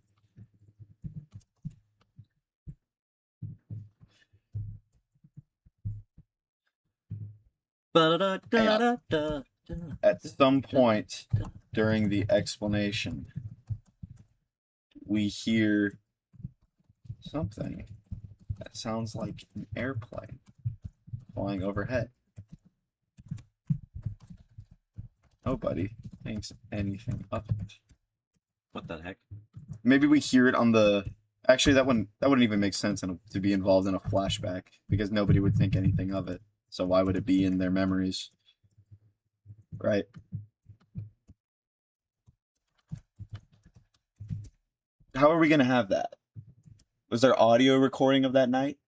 At some point during the explanation, we hear something that sounds like an airplane flying overhead. Nobody thinks anything of it. What the heck? Maybe we hear it on the. Actually, that wouldn't even make sense to be involved in a flashback because nobody would think anything of it. So why would it be in their memories? Right. How are we going to have that? Was there audio recording of that night?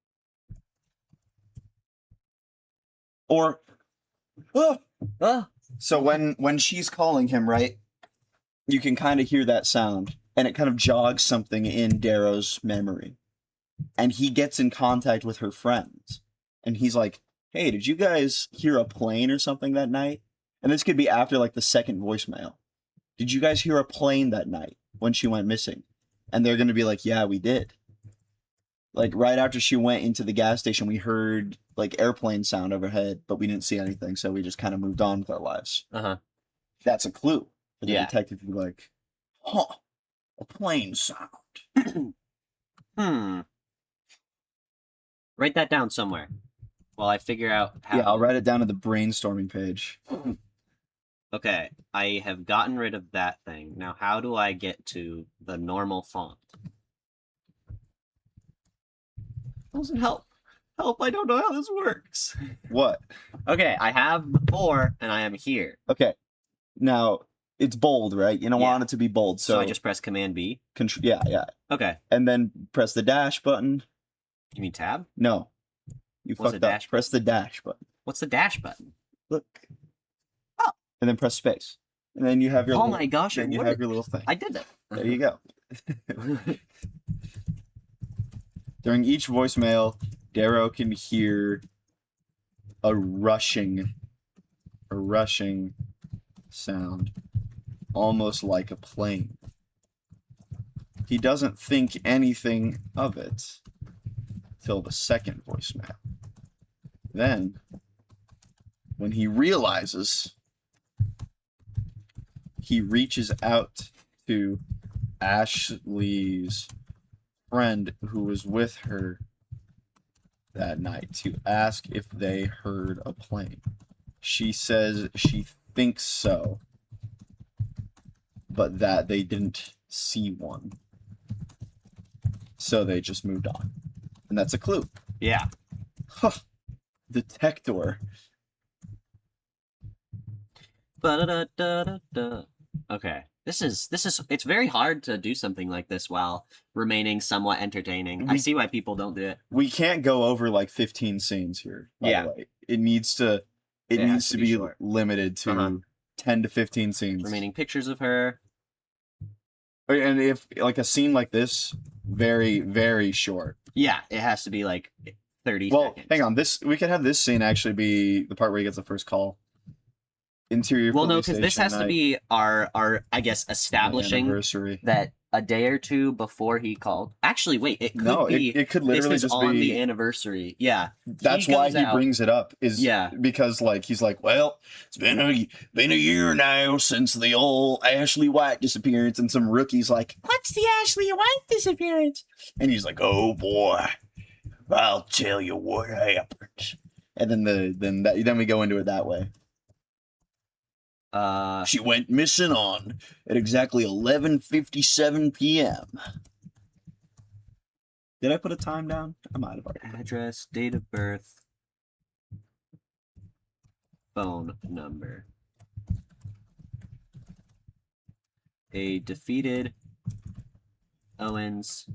Or so when she's calling him, right? You can kind of hear that sound and it kind of jogs something in Darrow's memory. And he gets in contact with her friends. And he's like, "Hey, did you guys hear a plane or something that night?" And this could be after like the second voicemail. "Did you guys hear a plane that night when she went missing?" And they're going to be like, "Yeah, we did." Like right after she went into the gas station, we heard like airplane sound overhead, but we didn't see anything. So we just kind of moved on with our lives. That's a clue for the detective to be like, "Huh, a plane sound." Write that down somewhere while I figure out how. Yeah, I'll write it down at the brainstorming page. Okay, I have gotten rid of that thing. Now, how do I get to the normal font? Doesn't help. Help, I don't know how this works. What? Okay, I have before, and I am here. Okay. Now, it's bold, right? You don't want it to be bold. So I just press Command B? Yeah. Okay. And then press the dash button. You mean tab? No. You What's fucked the up. dash Press the dash button. What's the dash button? Look. Oh. And then press space. And then you have your my gosh, then you have your little thing. I did that. There you go. During each voicemail, Darrow can hear a rushing sound, almost like a plane. He doesn't think anything of it till the second voicemail. Then, when he realizes, he reaches out to Ashley's friend who was with her that night to ask if they heard a plane. She says she thinks so, but that they didn't see one. So they just moved on. And that's a clue. Yeah. Huh. Detector. Ba-da-da-da-da-da. Okay. This is it's very hard to do something like this while remaining somewhat entertaining. I We- see why people don't do it. We can't go over like 15 scenes here. By Yeah. the way. It needs to It needs has to to be be short. limited to Uh-huh. 10 to 15 scenes. Remaining pictures of her. And if like a scene like this, very, very short. Yeah, it has to be like 30 Well, seconds. hang on. We could have this scene actually be the part where he gets the first call. Interior. Well, no, police because this station has to night, be our I guess establishing anniversary. that a day or two before he called. Actually, wait, it could No, be it could this literally is just on be. the anniversary. Yeah, That's he why goes he out- brings it up. Is Yeah. because like he's like, well, it's been a year now since the old Ashley White disappearance, and some rookie's like, what's the Ashley White disappearance? And he's like, oh boy, I'll tell you what happened. And then we go into it that way. She went missing on at exactly 11:57 p.m. Did I put a time down? I might have already. address, date of birth, phone number. A defeated Owens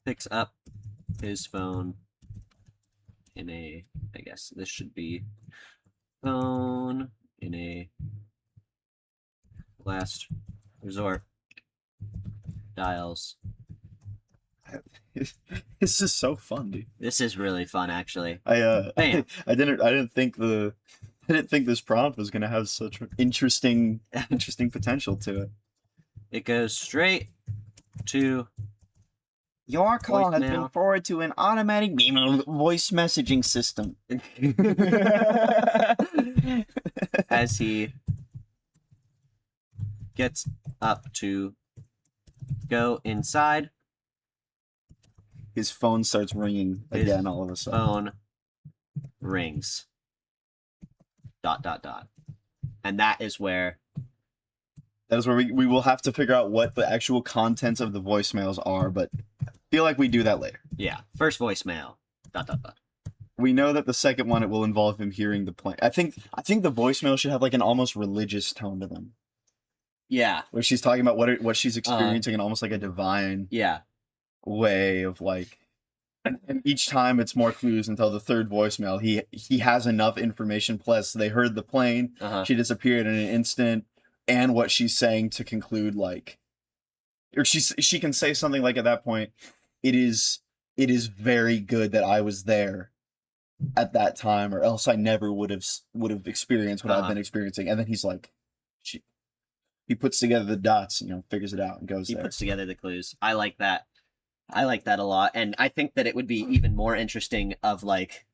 picks up his phone in a, I guess this should be phone in a last resort, dials. This is so fun, dude. This is really fun, actually. I Bam. I didn't think this prompt was gonna have such interesting potential to it. It goes straight to Your call has been forwarded to an automatic voice messaging system. as he gets up to go inside. His phone starts ringing His again all of a sudden. Phone rings. ... And that is where That is where we will have to figure out what the actual contents of the voicemails are, but I feel like we do that later. yeah, first voicemail ... We know that the second one it will involve him hearing the plane. I think the voicemail should have like an almost religious tone to them, Yeah, where she's talking about what she's experiencing in almost like a divine yeah, way of like. And each time it's more clues until the third voicemail. He has enough information. Plus, they heard the plane. uh-huh. She disappeared in an instant, and what she's saying to conclude like, or she can say something like at that point, it is very good that I was there at that time, or else I never would have experienced what I've Uh-huh. been experiencing. And then he's like, he puts together the dots, figures it out and goes He there. puts together the clues. I like that. I like that a lot. And I think that it would be even more interesting of like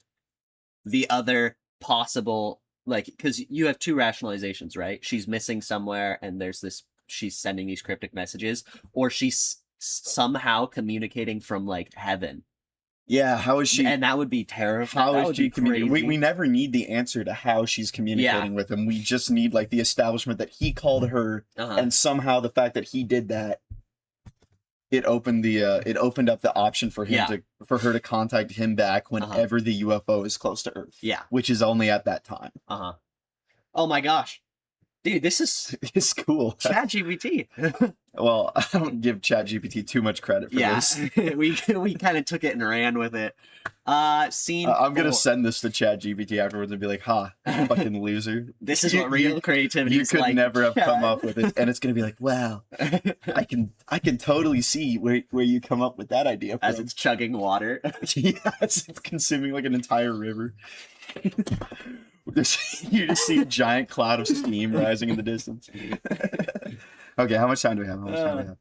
the other possible, like, because you have two rationalizations, right? She's missing somewhere and there's this, she's sending these cryptic messages, or she's somehow communicating from like heaven. Yeah, how is she? And that would be terrifying. How That is would she be communicating? crazy. We never need the answer to how she's communicating with him. We just need like the establishment that he called her, Uh-huh. and somehow the fact that he did that, it opened up the option for him Yeah. for her to contact him back whenever the UFO is close to Earth. Yeah. Which is only at that time. Uh-huh. Oh my gosh. Dude, this is It's cool. ChatGPT. Well, I don't give ChatGPT too much credit for Yeah. this. we kind of took it and ran with it. Scene I'm gonna 4. send this to ChatGPT afterwards and be like, "Ha, you fucking loser! This is You- what real you- creativity You is could like. never have come up with it." And it's gonna be like, "Wow, I can totally see where you come up with that idea from." As it's chugging water. Yes, it's consuming like an entire river. You just see a giant cloud of steam rising in the distance. Okay, how much time do we have?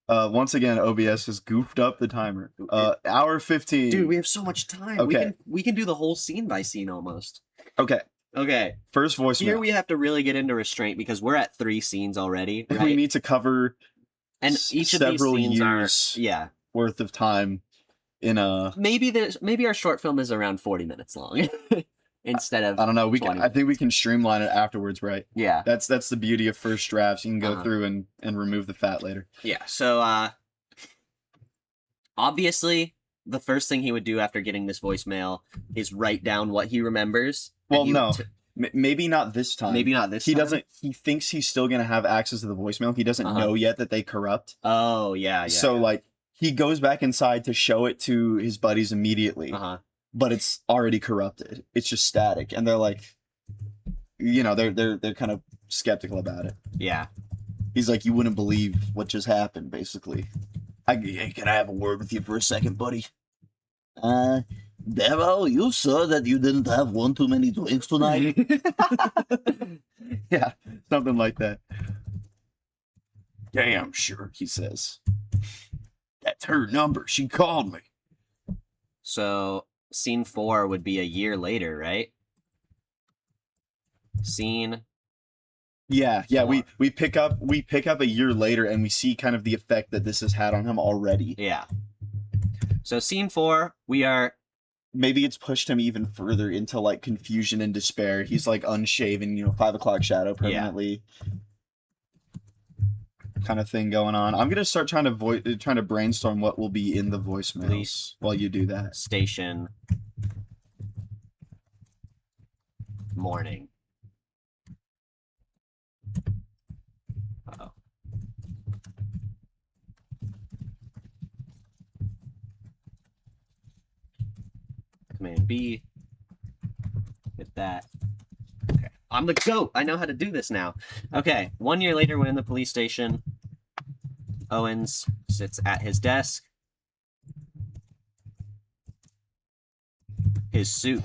Once again, OBS has goofed up the timer. Hour 15. Dude, we have so much time. Okay. We can do the whole scene by scene almost. Okay. Okay. First voicemail. Here we have to really get into restraint because we're at 3 scenes already. Right? We need to cover and each of these several scenes years are worth of time in a. Maybe our short film is around 40 minutes long instead of. I don't know. 20. I think we can streamline it afterwards, right? Yeah. That's the beauty of first drafts. You can go through and remove the fat later. Yeah. So obviously the first thing he would do after getting this voicemail is write down what he remembers. Well, no. Maybe not this time. Maybe not this time. He doesn't. He thinks he's still gonna have access to the voicemail. He doesn't know yet that they corrupt. Oh yeah. So like he goes back inside to show it to his buddies immediately. But it's already corrupted. It's just static, and they're like, they're kind of skeptical about it. Yeah. He's like, you wouldn't believe what just happened, basically. Hey, can I have a word with you for a second, buddy? Devil, you saw that you didn't have one too many drinks tonight? Yeah, something like that. Damn sure, he says. That's her number. She called me. So, scene 4 would be a year later, right? Scene... Yeah, we pick up a year later and we see kind of the effect that this has had on him already. Yeah. So scene 4, we are maybe it's pushed him even further into like confusion and despair. He's like unshaven, 5 o'clock shadow permanently. Kind of thing going on. I'm gonna start trying to brainstorm what will be in the voicemails while you do that. Station morning. Command B. Hit that. Okay. I'm the GOAT. I know how to do this now. Okay. 1 year later, we're in the police station. Owens sits at his desk. His suit,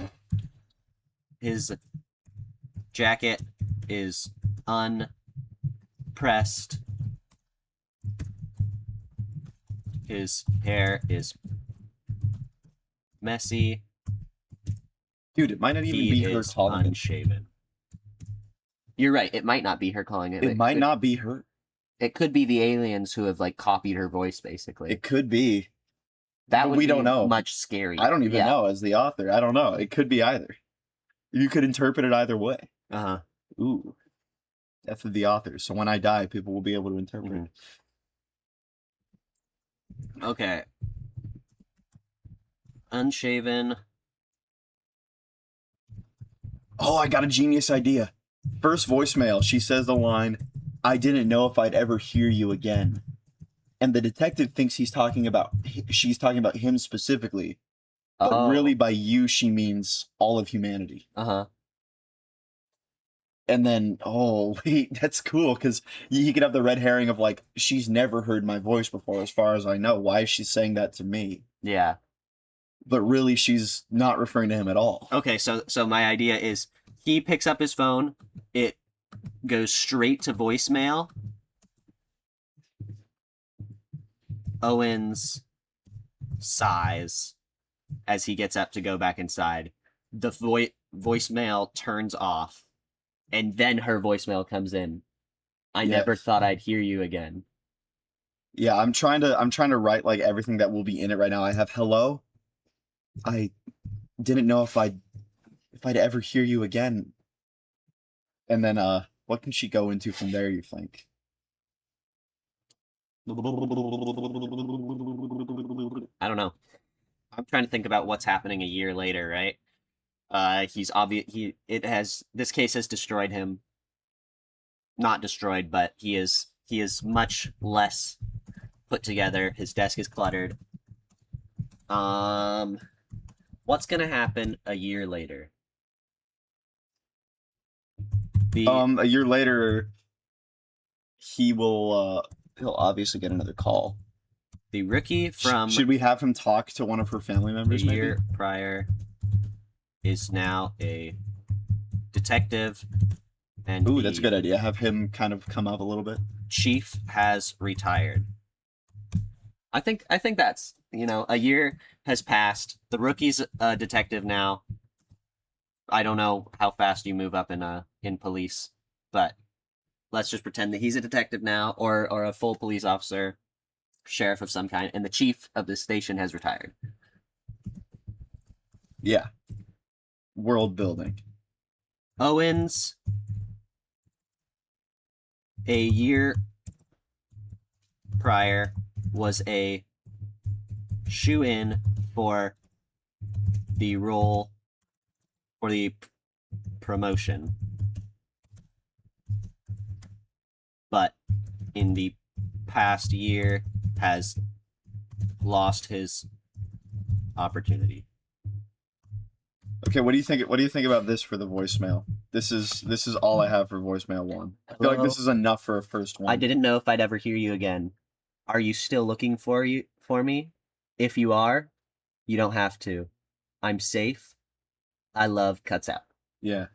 his jacket is unpressed. His hair is messy. Dude, it might not even be her calling unshaven. You're right. It might not be her calling it. It might not be her. It could be the aliens who have like copied her voice, basically. It could be. That would we don't know. Much scary. I don't even know as the author. I don't know. It could be either. You could interpret it either way. Ooh. Death of the author. So when I die, people will be able to interpret it. Okay. Unshaven. Oh, I got a genius idea. First voicemail, she says the line, "I didn't know if I'd ever hear you again." And the detective thinks she's talking about him specifically. But really by you, she means all of humanity. And then, wait, that's cool, because he could have the red herring of like, she's never heard my voice before, as far as I know. Why is she saying that to me? Yeah. But really, she's not referring to him at all. Okay, so my idea is he picks up his phone, it goes straight to voicemail. Owens sighs as he gets up to go back inside. The voicemail turns off, and then her voicemail comes in. I never thought I'd hear you again. Yeah, I'm trying to write like everything that will be in it right now. I have hello. I didn't know if I'd ever hear you again. And then what can she go into from there, you think? I don't know. I'm trying to think about what's happening a year later, right? This case has destroyed him. Not destroyed, but he is much less put together. His desk is cluttered. What's gonna happen a year later? A year later, he'll obviously get another call. The rookie from... Should we have him talk to one of her family members, the year prior is now a detective. And ooh, that's a good idea. Have him kind of come up a little bit. Chief has retired. I think that's, a year has passed. The rookie's a detective now. I don't know how fast you move up in police, but let's just pretend that he's a detective now, or a full police officer, sheriff of some kind, and the chief of the station has retired. Yeah. World building. Owens, a year prior, was a shoe-in for the role for the promotion, but in the past year has lost his opportunity. Okay, what do you think? What do you think about this for the voicemail? This is all I have for voicemail 1. I feel like Hello? this is enough for a first one. I didn't know if I'd ever hear you again. Are you still looking for me? If you are, you don't have to. I'm safe. I love cuts out. Yeah.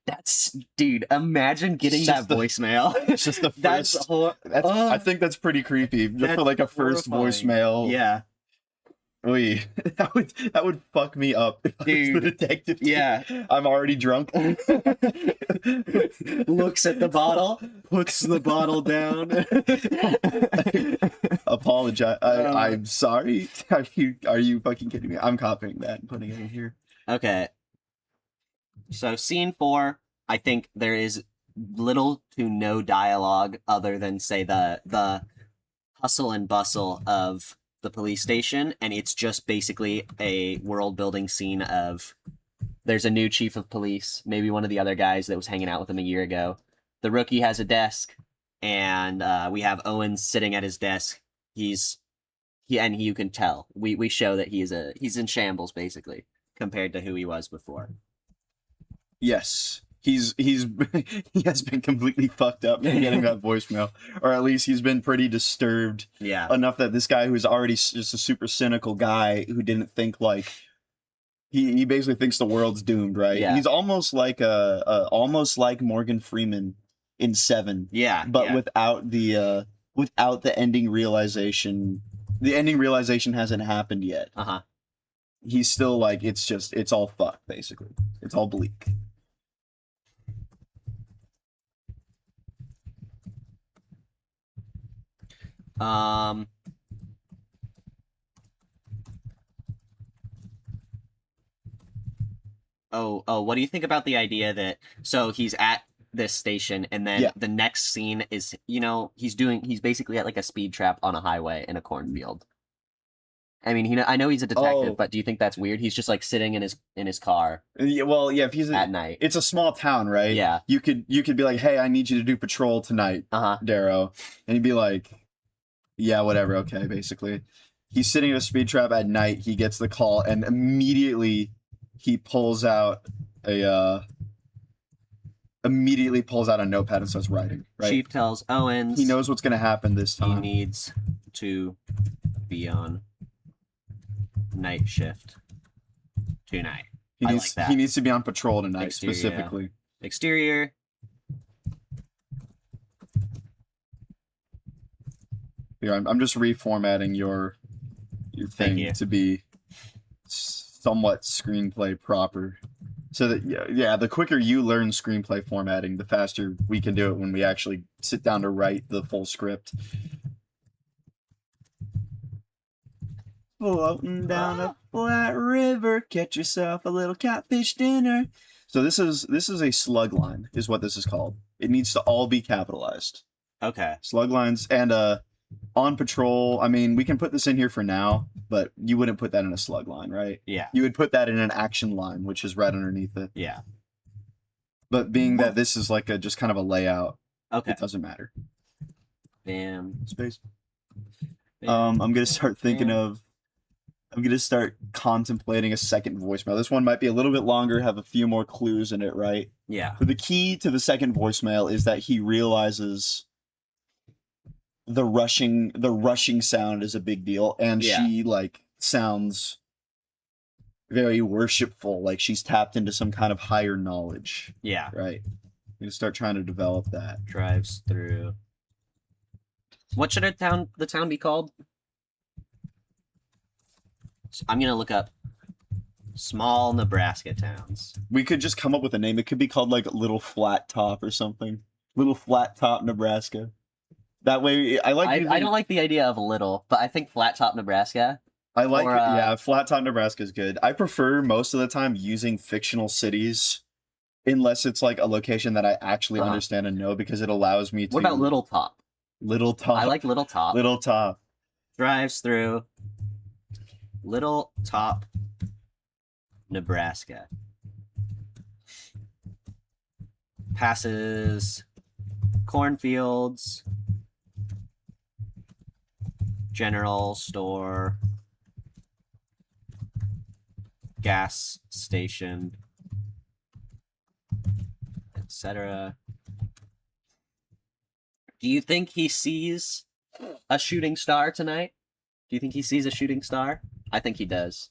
That's dude, imagine getting that just the- voicemail. It's just the That's first. hor- I think that's pretty creepy. Just for like a first horrifying. voicemail. Yeah. Oy, that would fuck me up if I was the Dude, detective. yeah. I'm already drunk. Looks at the bottle, puts the bottle down. Apologize. I'm sorry. Are you fucking kidding me? I'm copying that and putting it in here. Okay. So scene 4, I think there is little to no dialogue other than say the hustle and bustle of the police station, and it's just basically a world building scene of there's a new chief of police, maybe one of the other guys that was hanging out with him a year ago. The rookie has a desk, and we have Owens sitting at his desk. You can tell we show that he's in shambles basically compared to who he was before. Yes. He has been completely fucked up from getting that voicemail, or at least he's been pretty disturbed Yeah. enough that this guy who's already just a super cynical guy who didn't think like he basically thinks the world's doomed, right? Yeah. He's almost like almost like Morgan Freeman in Seven, Yeah. but yeah. without the ending realization. The ending realization hasn't happened yet. Uh-huh. He's still like it's all fucked basically. It's all bleak. Oh, what do you think about the idea that so he's at this station and then Yeah. the next scene is, he's basically at like a speed trap on a highway in a cornfield. I mean, I know he's a detective, Oh. but do you think that's weird? He's just like sitting in his car Yeah, well, yeah, if he's at night. it's a small town, right? Yeah. You could be like, "Hey, I need you to do patrol tonight, Uh-huh. Darrow," and he'd be like, "Yeah, whatever, okay." Basically, he's sitting at a speed trap at night. He gets the call, and immediately he pulls out a notepad and starts writing. Right? Chief tells Owens He knows what's gonna happen this he time. needs to be on night shift tonight. I like that. He needs to be on patrol tonight, Exterior, yeah. specifically. Exterior. Here, I'm just reformatting your thing you. to be somewhat screenplay proper, so that yeah, the quicker you learn screenplay formatting, the faster we can do it when we actually sit down to write the full script. Floating down a flat river, catch yourself a little catfish dinner. So this is a slug line, is what this is called. It needs to all be capitalized. Okay. Slug lines and on patrol. I mean, we can put this in here for now, but you wouldn't put that in a slug line, right? Yeah. You would put that in an action line, which is right underneath it. Yeah. But being that this is like a just kind of a layout, Okay. it doesn't matter. Bam. Space. Bam. I'm gonna start thinking of. I'm gonna start contemplating a second voicemail. This one might be a little bit longer, have a few more clues in it, right? Yeah. But the key to the second voicemail is that he realizes the rushing sound is a big deal, and Yeah. she like sounds very worshipful, like she's tapped into some kind of higher knowledge, Yeah. right? You start trying to develop that. Drives through What should the town be called? I'm gonna look up small Nebraska towns. We could just come up with a name. It could be called like Little Flat Top or something. Little Flat Top, Nebraska. That way, I like. I don't like the idea of little, but I think Flat Top, Nebraska. I like. or, Yeah, Flat Top, Nebraska is good. I prefer most of the time using fictional cities, unless it's like a location that I actually Uh-huh. understand and know, because it allows me to. What about Little Top? Little Top? I like Little Top. Little Top. Drives through Little Top, Nebraska. Passes cornfields, general store, gas station, etc. Do you think he sees a shooting star tonight? Do you think he sees a shooting star? I think he does.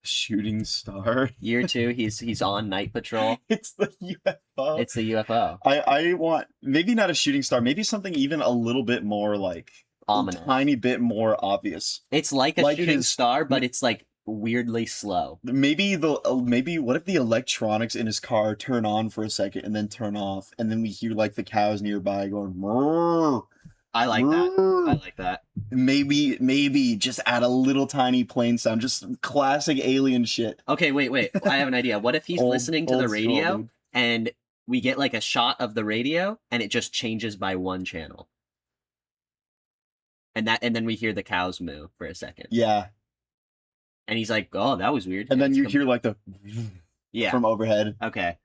Shooting star. Year 2, he's on night patrol. It's the UFO. It's the UFO. I want maybe not a shooting star, maybe something even a little bit more like Ominous. a tiny bit more obvious. It's like a Like shooting his- star, but it's like weirdly slow. Maybe what if the electronics in his car turn on for a second and then turn off, and then we hear like the cows nearby going. "Moo, I like that. moo." I like that. Maybe just add a little tiny plane sound, just classic alien shit. Okay, wait. I have an idea. What if he's Old- listening to old the school, radio dude. and we get like a shot of the radio and it just changes by one channel? And then we hear the cows moo for a second. Yeah, And he's like, "Oh, that was weird." and then it's you hear like the Yeah. from overhead. Okay.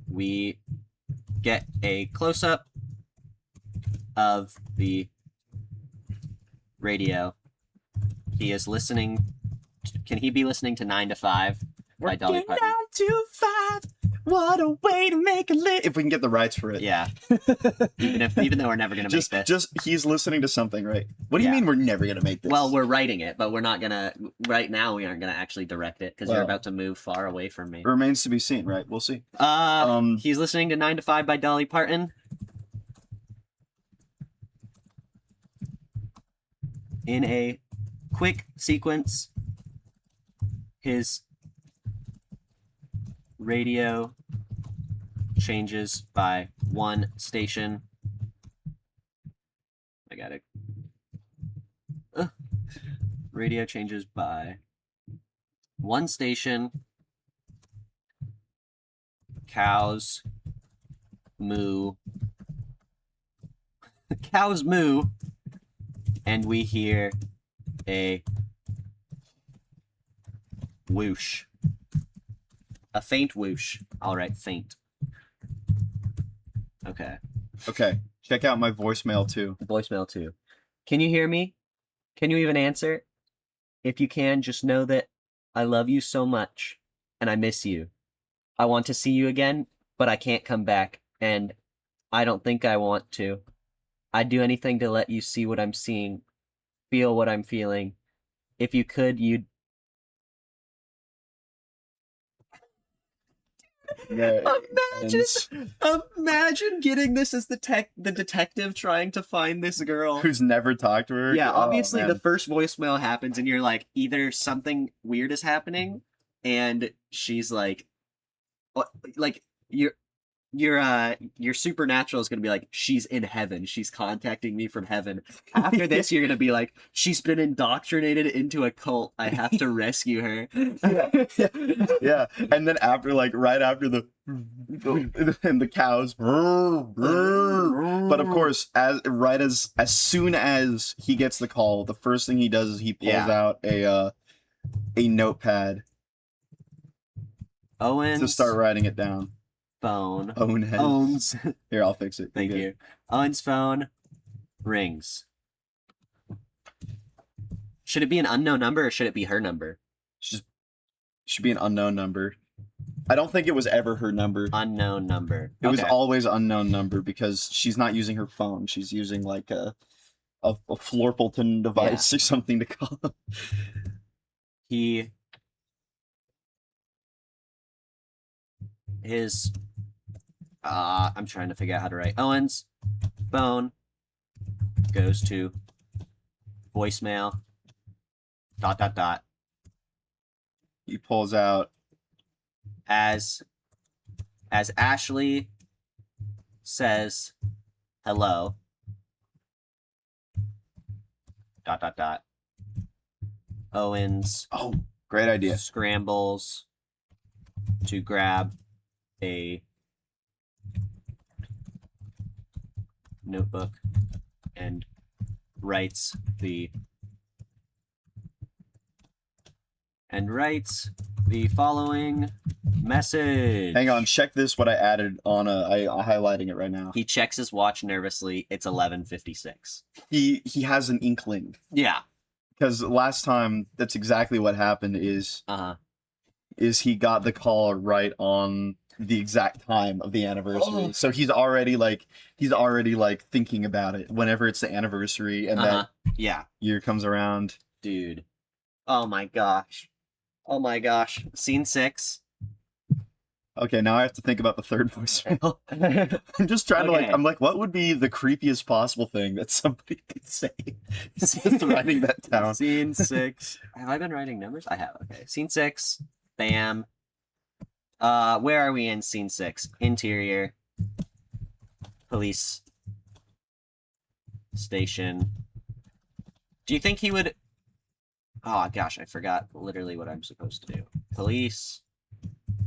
We get a close up of the radio. He is listening. Can he be listening to 9 to 5 by Dolly Parton? 9 to 5. What a way to make a living. If we can get the rights for it. Yeah. Even though we're never gonna make this. just he's listening to something, right? What do you Yeah. mean we're never gonna make this? Well, we're writing it, but we're not gonna. Right now, we aren't gonna actually direct it because you're Well. about to move far away from me. remains to be seen, right? We'll see. He's listening to 9 to 5 by Dolly Parton. In a quick sequence, his radio changes by one station. I got it. Radio changes by one station. Cows moo. Cows moo. And we hear a whoosh. A faint whoosh. All right, faint. Okay. Okay, check out my voicemail too. Voicemail too. Can you hear me? Can you even answer? If you can, just know that I love you so much and I miss you. I want to see you again, but I can't come back, and I don't think I want to. I'd do anything to let you see what I'm seeing, feel what I'm feeling. If you could, you'd. Yeah, Imagine getting this as the detective trying to find this girl. who's never talked to her. Yeah, Oh, obviously man. the first voicemail happens and you're like, either something weird is happening and she's like, what, like your supernatural is gonna be like, she's in heaven, she's contacting me from heaven. After this, you're gonna be like, she's been indoctrinated into a cult, I have to rescue her. Yeah, and then after, like, right after the and the cows, but of course, as soon as he gets the call, the first thing he does is he pulls Yeah. out a notepad Owen's to start writing it down. phone. Owns. Here, I'll fix it. Thank you. Owen's phone rings. Should it be an unknown number or should it be her number? Should be an unknown number. I don't think it was ever her number. Unknown number. It was Okay. always unknown number because she's not using her phone. She's using like a Florpleton device or something to call him. I'm trying to figure out how to write. Owen's phone goes to voicemail. ... He pulls out. As Ashley says hello. ... Owens Oh, great idea. scrambles to grab a notebook and writes the following message. Hang on, check this. What I added on I'm highlighting it right now. He checks his watch nervously. It's 11:56. He has an inkling Yeah. because last time that's exactly what happened. Is he got the call right on the exact time of the anniversary. Oh. So he's already like thinking about it whenever it's the anniversary, and that Yeah. year comes around. Dude. Oh my gosh. Oh my gosh. Scene 6. Okay, now I have to think about the third voicemail. I'm just trying to Okay. I'm like, what would be the creepiest possible thing that somebody could say? Just writing that down. Scene 6. Have I been writing numbers? I have. Okay. Scene 6. Bam. Where are we in scene 6? Interior. Police station. Do you think he would... Oh gosh, I forgot literally what I'm supposed to do. Police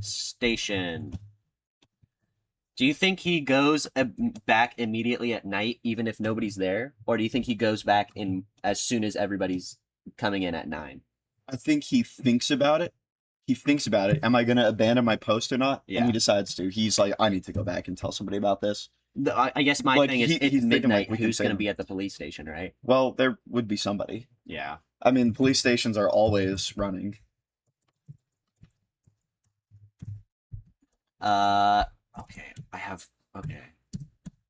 station. Do you think he goes back immediately at night, even if nobody's there? Or do you think he goes back in as soon as everybody's coming in at 9? I think he thinks about it. Am I going to abandon my post or not? Yeah. And he decides to. He's like, I need to go back and tell somebody about this. I guess my Like, thing is, he's it's thinking, midnight. like, we can Who's say going to no. be at the police station, right? Well, there would be somebody. Yeah. I mean, police stations are always running. Okay. I have... Okay.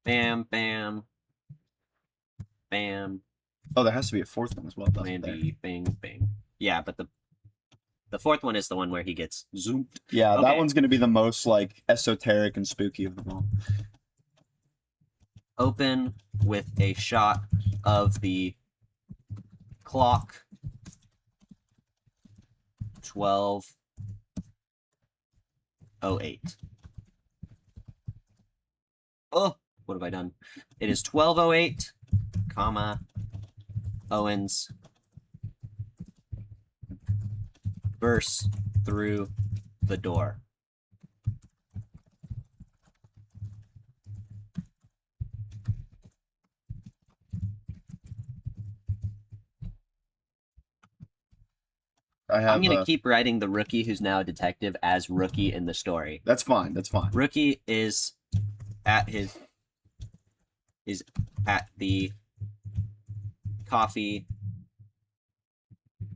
Bam, bam. Bam. Oh, there has to be a fourth one as well. doesn't there? Randy, bing, bing. Yeah, but the fourth one is the one where he gets zoomed. Yeah, Okay. that one's going to be the most, like, esoteric and spooky of them all. Open with a shot of the clock. 12:08. Oh, what have I done? It is 12:08, comma, Owens bursts through the door. I'm going to keep writing the rookie who's now a detective as rookie in the story. That's fine. Rookie is at the coffee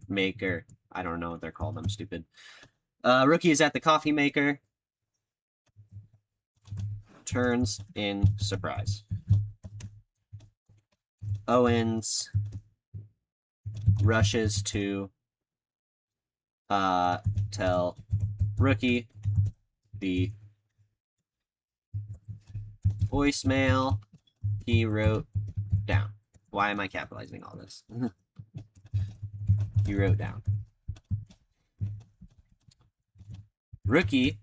maker. I don't know what they're called. I'm stupid. Rookie is at the coffee maker. Turns in surprise. Owens rushes to tell Rookie the voicemail he wrote down. Why am I capitalizing all this? He wrote down. Rookie,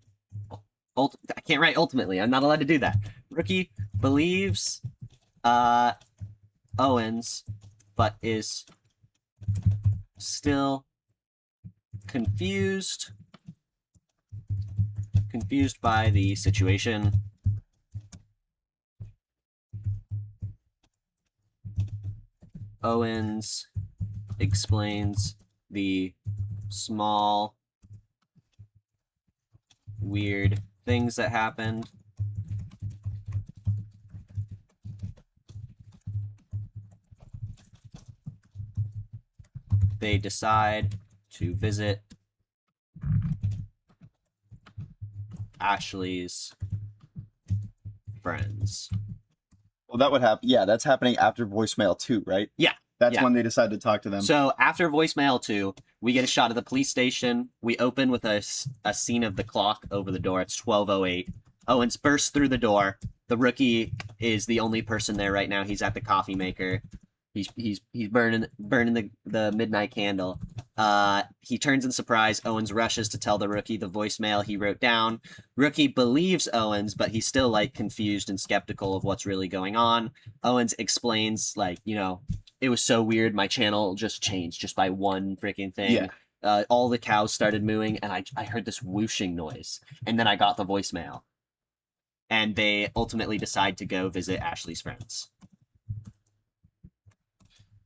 I can't write ultimately. I'm not allowed to do that. Rookie believes Owens, but is still confused by the situation. Owens explains the small weird things that happened. They decide to visit Ashley's friends. Well, that would happen. Yeah, that's happening after voicemail 2, right? Yeah. That's Yeah. when they decide to talk to them. So after voicemail 2, we get a shot of the police station. We open with a scene of the clock over the door. It's 12:08. Owens bursts through the door. The rookie is the only person there right now. He's at the coffee maker. He's burning the midnight candle. He turns in surprise. Owens rushes to tell the rookie the voicemail he wrote down. Rookie believes Owens, but he's still like confused and skeptical of what's really going on. Owens explains like, it was so weird. My channel just changed just by one freaking thing. Yeah. All the cows started mooing, and I heard this whooshing noise, and then I got the voicemail. And they ultimately decide to go visit Ashley's friends.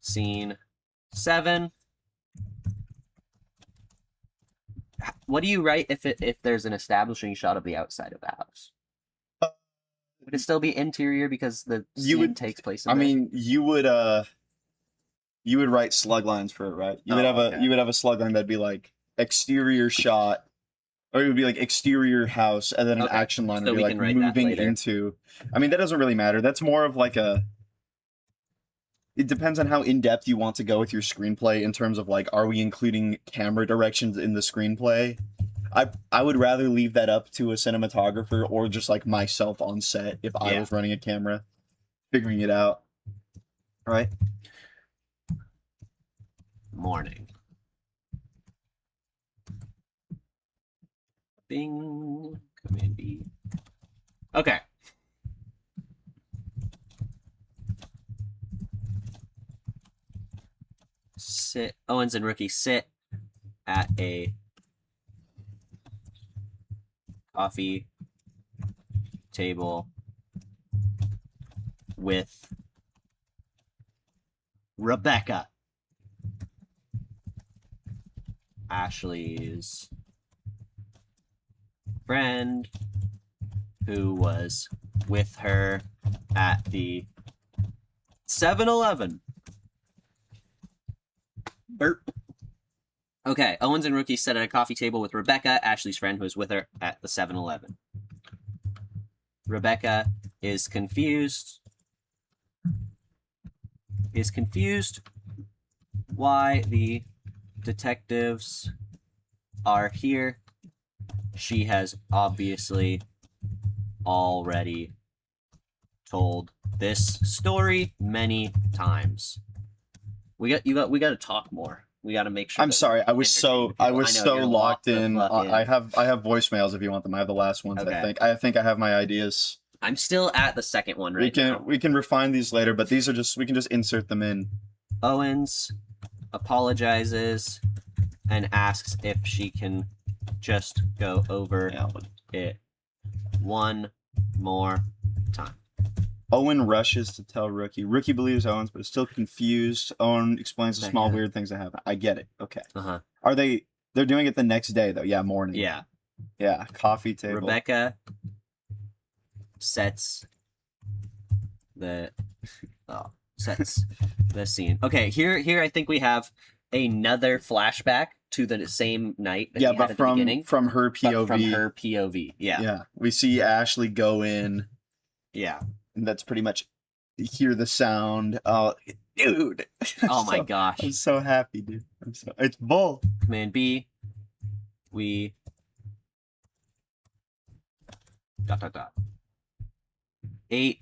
Scene 7. What do you write if there's an establishing shot of the outside of the house? Would it still be interior because the scene takes place in there? mean, you would write slug lines for it, right? You would have a slug line that'd be like exterior shot, or it would be like exterior house, and then an action line would be like moving into. I mean, that doesn't really matter. That's more of like it depends on how in-depth you want to go with your screenplay in terms of like, are we including camera directions in the screenplay? I would rather leave that up to a cinematographer or just like myself on set if I was running a camera, figuring it out. All right. Morning. Bing. Command B. Okay. Owens and Rookie sit at a coffee table with Rebecca, Ashley's friend, who was with her at the 7-Eleven. Burp. Okay, Owens and Rookie sit at a coffee table with Rebecca, Ashley's friend, who was with her at the 7-Eleven. Rebecca is confused. Why the detectives are here. She has obviously already told this story many times. We got to talk more. We got to make sure. I'm sorry. I was so locked in. I have voicemails if you want them. I have the last ones. Okay. I think I have my ideas. I'm still at the second one now. We can refine these later, but these are we can just insert them in. Owens apologizes and asks if she can just go over it one more time. Owen rushes to tell Rookie. Rookie believes Owens, but is still confused. Owen explains the small weird things that happen. I get it. Okay. Are they? They're doing it the next day though. Yeah, morning. Yeah. Yeah. Coffee table. Rebecca sets the scene. Okay. Here I think we have another flashback to the same night. That but from her POV. From her POV. Yeah. Yeah. We see Ashley go in. Yeah. And that's pretty much hear the sound. Oh, dude. Oh my gosh. I'm so happy, dude. It's bull. Command B. We ... Eight.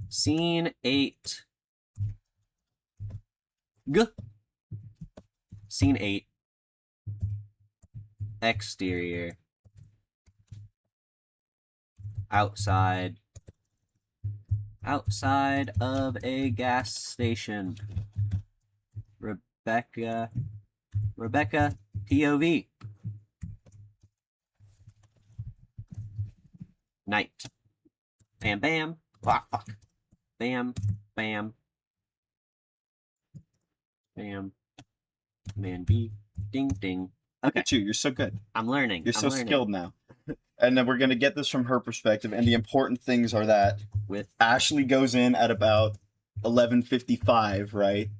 Scene 8. Scene 8. Exterior. Outside of a gas station. Rebecca POV. Night. Bam bam. Fuck. Bam bam. Bam. Man B. Ding ding. Look at you. You're so good. I'm learning. You're so skilled now. And then we're going to get this from her perspective. And the important things are that Ashley goes in at about 11:55, right?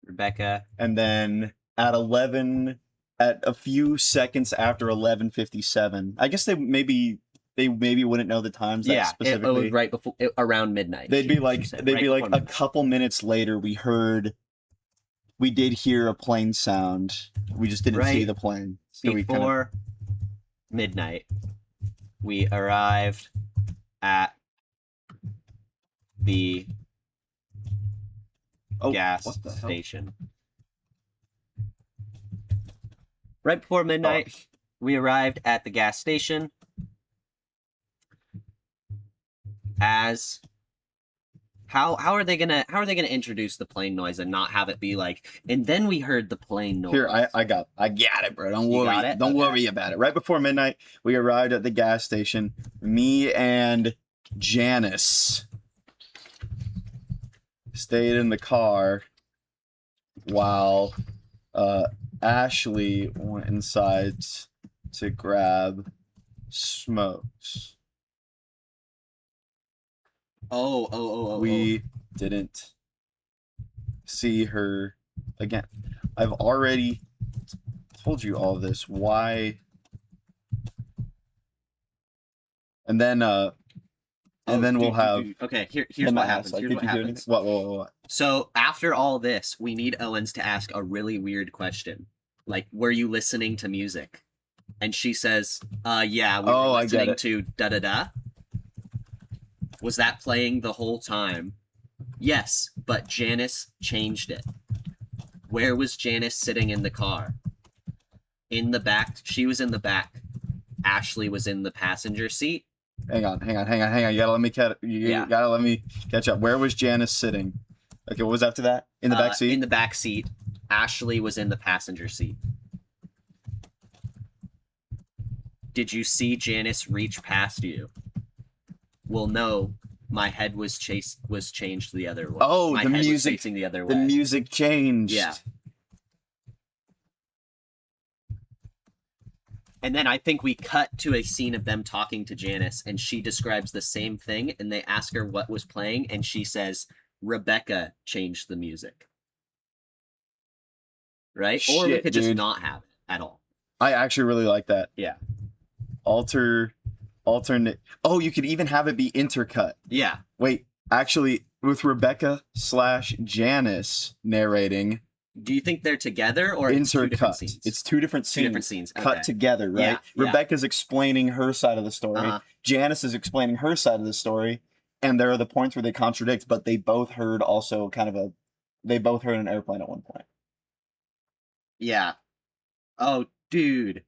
Rebecca. And then at a few seconds after 11:57, I guess they maybe wouldn't know the times that specifically. Right before, around midnight. They'd be like a couple minutes later, we did hear a plane sound. We just didn't see the plane. So before midnight. we arrived at the gas what the hell? station. Right before midnight, we arrived at the gas station. As how are they gonna introduce the plane noise and not have it be like, and then we heard the plane noise? Here, I got it, bro. Don't You worry. got it? Don't Okay. worry about it. Right before midnight, we arrived at the gas station. Me and Janice stayed in the car while Ashley went inside to grab smokes. Oh. We didn't see her again. I've already told you all this. Why? And then we'll have Okay, here's the what mask. happens. Like, Here's did what you do happens. anything? What? So after all this, we need Owens to ask a really weird question. Like, were you listening to music? And she says, yeah, we were Oh, I get listening it. to da-da-da. Was that playing the whole time? Yes, but Janice changed it. Where was Janice sitting in the car? In the back. She was in the back. Ashley was in the passenger seat. Hang on. You gotta let me gotta let me catch up. Where was Janice sitting? Okay, what was after that? In the back seat? In the back seat. Ashley was in the passenger seat. Did you see Janice reach past you? Well, no. My head was changed the other way. Oh, my the head was music. facing the other way. The music changed. Yeah. And then I think we cut to a scene of them talking to Janice, and she describes the same thing, and they ask her what was playing, and she says, Rebecca changed the music. Right? Or we Shit, could just dude. not have it at all. I actually really like that. Yeah. Alternate. Oh, you could even have it be intercut. Yeah. Wait, actually, with Rebecca / Janice narrating, Do you think they're together or it's two different intercut. scenes? It's two different scenes. Two different scenes. Cut Okay. together, right? Yeah, yeah. Rebecca's explaining her side of the story. Uh-huh. Janice is explaining her side of the story, and there are the points where they contradict, but they both heard also they both heard an airplane at one point. Yeah. Oh, dude.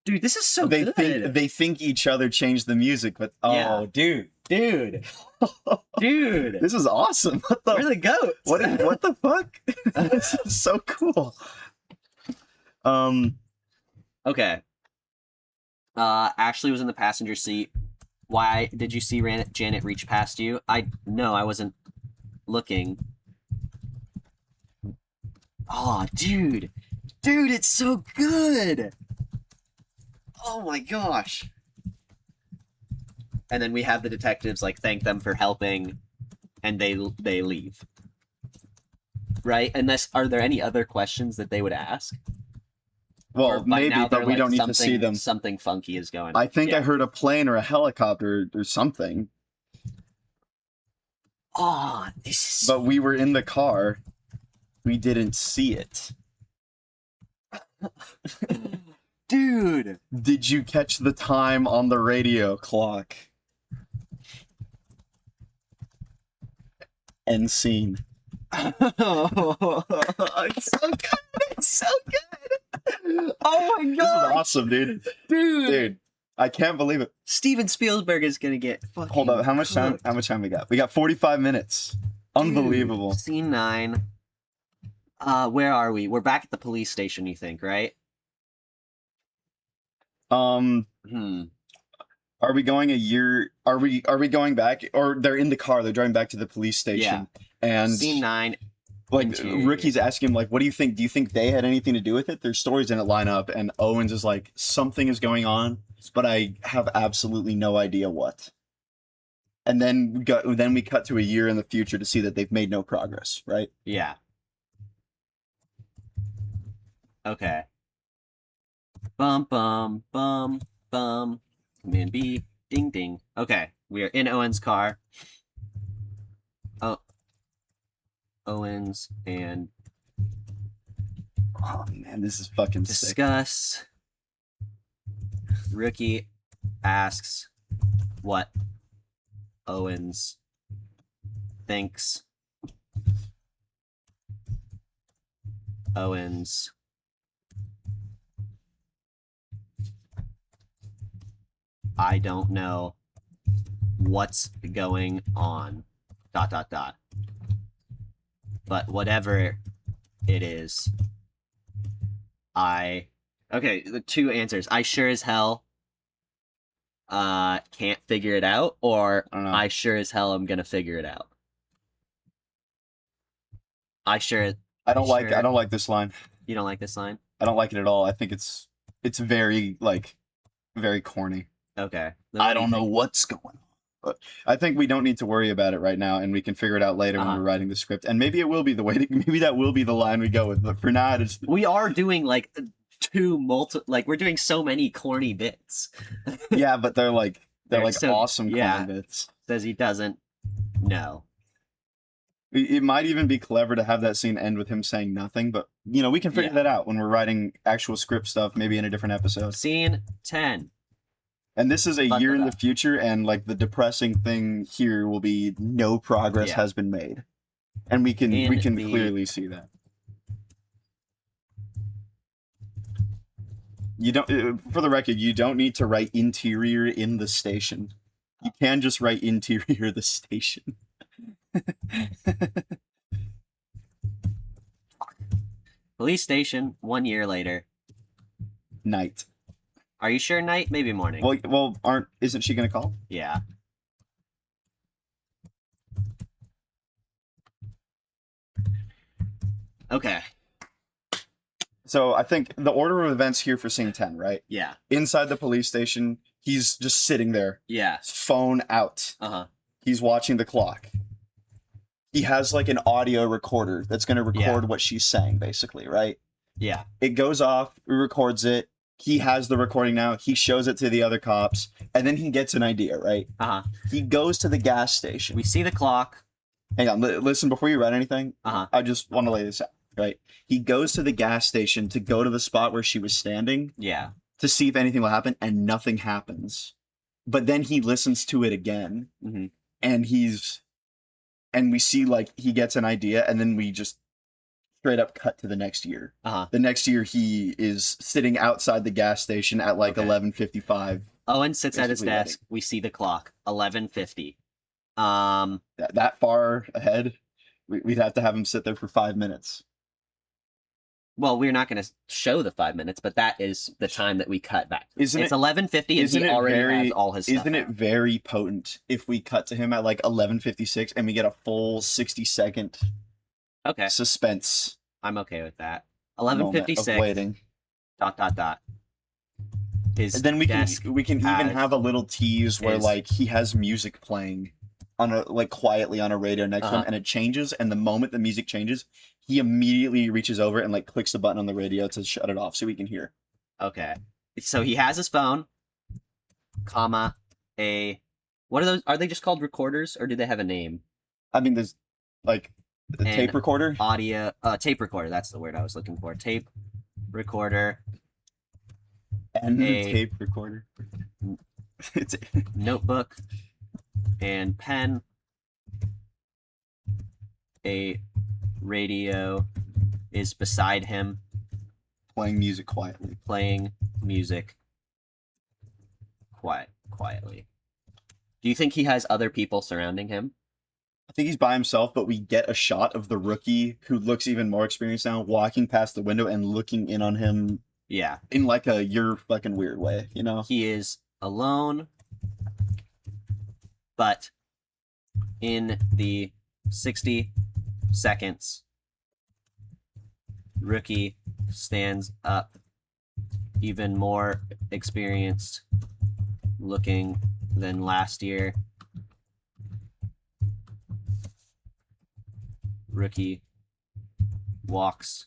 Dude, this is so good. They think each other changed the music, but Yeah. dude, Dude. this is awesome. What the We're the goats. what the fuck? This is so cool. Okay. Ashley was in the passenger seat. Why did you see Janet reach past you? No, I wasn't looking. Oh, dude. Dude, it's so good. Oh my gosh. And then we have the detectives like thank them for helping, and they leave. Right? Unless, are there any other questions that they would ask? well, Or by maybe, now but they're we like, don't need to see them. Something funky is going on. I think Yeah. I heard a plane or a helicopter or something, Oh, this is but we were in the car. We didn't see it. dude. Did you catch the time on the radio clock? End scene. It's so good. It's so good. Oh my This is god, awesome, dude. dude. I can't believe it. Steven Spielberg is gonna get fucking Hold up, how much time? cooked. How much time we got? We got 45 minutes. Unbelievable. Dude, scene 9. Where are we? We're back at the police station, you think, right? Are we going a year? Are we going back? Or they're in the car? They're driving back to the police station, and Scene 9. like interior. Ricky's asking him, like, "What do you think? Do you think they had anything to do with it?" Their stories didn't line up, and Owens is like, "Something is going on, but I have absolutely no idea what." And then we cut to a year in the future to see that they've made no progress, right? Yeah. Okay. Bum bum bum bum. Command B. Ding ding. Okay, we are in Owen's car. Oh. Owens and Oh man, this is fucking sick. discuss. Rookie asks what Owens thinks Owens I don't know what's going on. ... But whatever it is, okay, the two answers. I sure as hell can't figure it out, or I don't know. I sure as hell am gonna figure it out. I don't like this line. You don't like this line? I don't like it at all. I think it's very very corny. Okay. I don't know what's going on. But I think we don't need to worry about it right now, and we can figure it out later when we're writing the script. And maybe it will be maybe that will be the line we go with. But for now, it's we are doing like we're doing so many corny bits. Yeah, but they're so, awesome corny bits. Says he doesn't know. It might even be clever to have that scene end with him saying nothing, but we can figure that out when we're writing actual script stuff, maybe in a different episode. Scene 10. And this is a year in the future, and like the depressing thing here will be no progress has been made, and we can clearly see that. You don't, for the record, you don't need to write interior in the station. You can just write interior the station. Police station 1 year later. Night. Are you sure night? Maybe morning. Well, isn't she gonna call? Yeah. Okay. So I think the order of events here for scene 10, right? Yeah. Inside the police station, he's just sitting there. Yeah. Phone out. Uh-huh. He's watching the clock. He has like an audio recorder that's going to record what she's saying, basically, right? Yeah. It goes off, he records it. He has the recording now. He shows it to the other cops, and then he gets an idea, right? Uh-huh. He goes to the gas station. We see the clock. Hang on, listen, before you write anything, Uh-huh. I just want to lay this out, right? He goes to the gas station to go to the spot where she was standing. Yeah. To see if anything will happen, and nothing happens. But then he listens to it again, mm-hmm. and we see like he gets an idea, and then we just straight up cut to the next year. Uh-huh. The next year he is sitting outside the gas station at like 11:55. Owen sits at his desk. We see the clock. 11:50. That far ahead, we'd have to have him sit there for 5 minutes. Well, we're not going to show the 5 minutes, but that is the time that we cut back. It's 11:50, and he already has all his stuff. Isn't it very potent if we cut to him at like 11:56 and we get a full 60-second suspense? I'm okay with that. 11:56. Waiting. ... His and then we can even have a little tease where like he has music playing on quietly on a radio next to him, and it changes, and the moment the music changes, he immediately reaches over and like clicks the button on the radio to shut it off so we can hear. Okay. So he has his phone, what are those? Are they just called recorders, or do they have a name? I mean, there's like a tape recorder. Audio, tape recorder. That's the word I was looking for. Tape recorder. And a tape recorder. It's notebook and pen. A radio is beside him. Playing music quietly. Quietly. Do you think he has other people surrounding him? I think he's by himself, but we get a shot of the rookie, who looks even more experienced now, walking past the window and looking in on him. Yeah. In like a you're fucking weird way, you know? He is alone, but in the 60 seconds, rookie stands up, even more experienced looking than last year. Rookie walks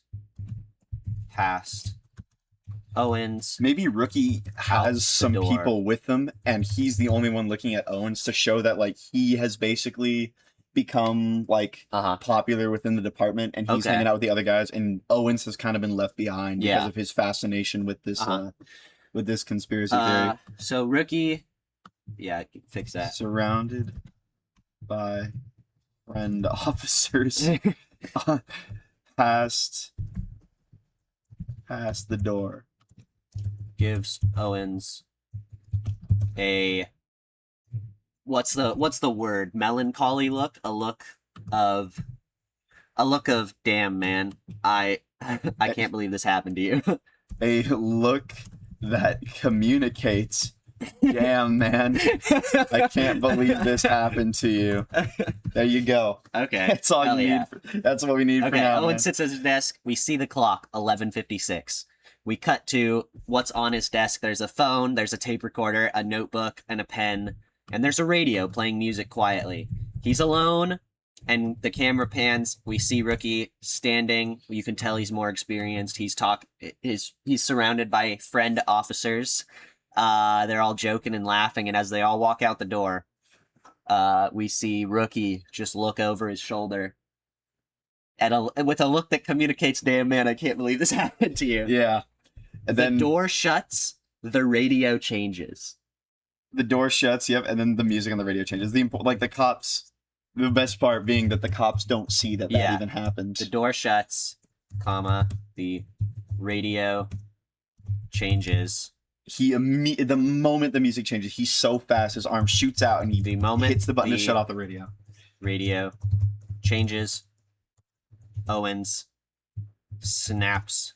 past Owens. Maybe Rookie has some people with him, and he's the only one looking at Owens to show that like he has basically become like popular within the department, and he's hanging out with the other guys, and Owens has kind of been left behind because of his fascination with this with this conspiracy theory. So rookie, yeah, fix that. Surrounded by friend officers past the door. Gives Owens a what's the word? Melancholy look? A look of damn, man. I can't believe this happened to you. A look that communicates, damn, man, I can't believe this happened to you. There you go. Okay. That's all Hell you yeah. need. That's what we need for Okay, now. Owen Man. sits at his desk. We see the clock, 11:56. We cut to what's on his desk. There's a phone, there's a tape recorder, a notebook, and a pen, and there's a radio playing music quietly. He's alone, and the camera pans. We see Rookie standing. You can tell he's more experienced. He's surrounded by friend officers. They're all joking and laughing, and as they all walk out the door, we see Rookie just look over his shoulder with a look that communicates, damn, man, I can't believe this happened to you. Yeah. And then the door shuts, the radio changes. the door shuts, yep, and then the music on the radio changes. The cops, the best part being that the cops don't see that Yeah. even happened. The door shuts, the radio changes. The moment the music changes, he's so fast, his arm shoots out and he The moment hits the button to the shut off the radio. radio changes, Owens snaps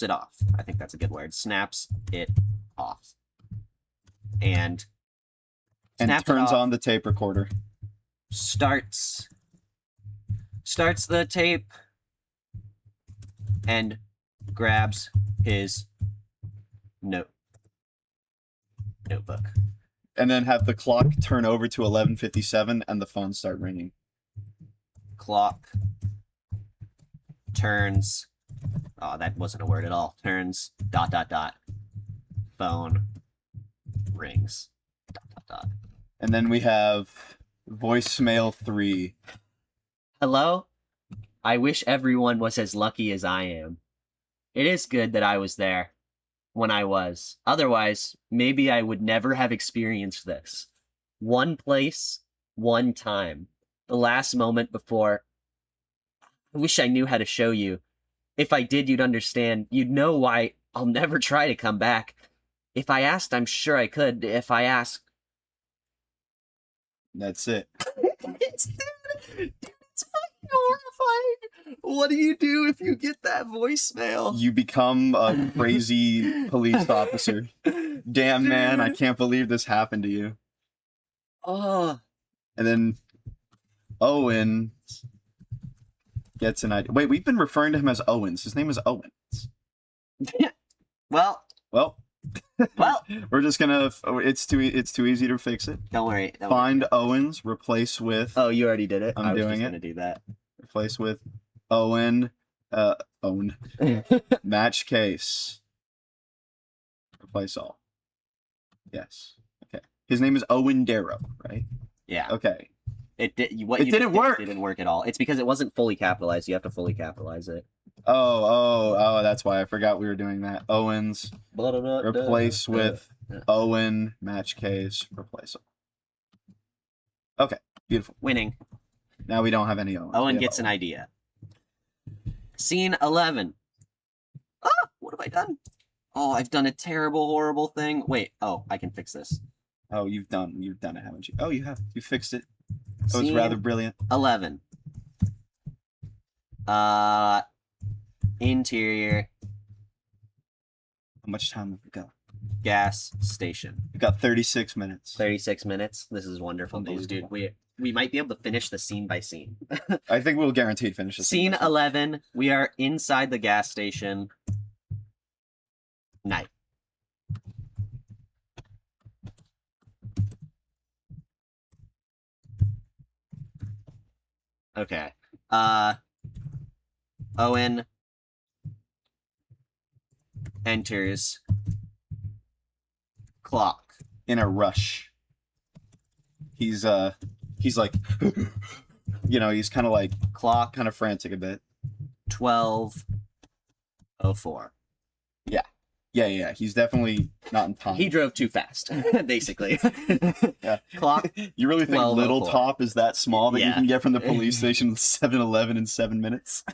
it off. I think that's a good word. Snaps it off. And snaps it Turns off. on the tape recorder. starts the tape and grabs his notebook. And then have the clock turn over to 11:57 and the phone start ringing. Clock turns. Oh, that wasn't a word at all. Turns. ... Phone rings. ... And then we have voicemail 3. Hello? I wish everyone was as lucky as I am. It is good that I was there when I was. Otherwise, maybe I would never have experienced this. One place, one time. The last moment before. I wish I knew how to show you. If I did, you'd understand. You'd know why I'll never try to come back. If I asked, I'm sure I could. If I asked. That's it. It's fucking horrifying. What do you do if you get that voicemail? You become a crazy police officer. Damn, man, I can't believe this happened to you. Oh, And then Owen gets an idea. Wait, we've been referring to him as Owens. His name is Owens. well, Well, well. we're just gonna. It's too easy to fix it. Don't worry. Find Owens. Replace with. Oh, you already did it. I'm I was doing just it. gonna do that. Replace with Owen. Own. Match case. Replace all. Yes. Okay. His name is Owen Darrow, right? Yeah. Okay. It didn't work. It didn't work at all. It's because it wasn't fully capitalized. You have to fully capitalize it. Oh, that's why I forgot we were doing that. Owens. Replace with Owen. Match case. Replace all. Okay. Beautiful. Winning. Now we don't have any Owens. Owen gets an idea. Scene 11. Ah, what have I done? Oh, I've done a terrible, horrible thing. Wait. Oh, I can fix this. Oh, you've done it, haven't you? Oh, you have. You fixed it. That was Scene rather brilliant. 11. Interior How much time have we got? gas station. We've got 36 minutes. 36 minutes. This is wonderful news, dude. We might be able to finish the scene by scene. I think we'll guaranteed finish this. Scene 11. We are inside the gas station. Night. Okay. Owen enters clock. In a rush. He's like he's kind of like Clock kind of frantic a bit. 12:04. Yeah. He's definitely not in time. He drove too fast, basically. Yeah. Clock. You really think Little 12:04. Top is that small that you Yeah. can get from the police station to 7-Eleven in 7 minutes?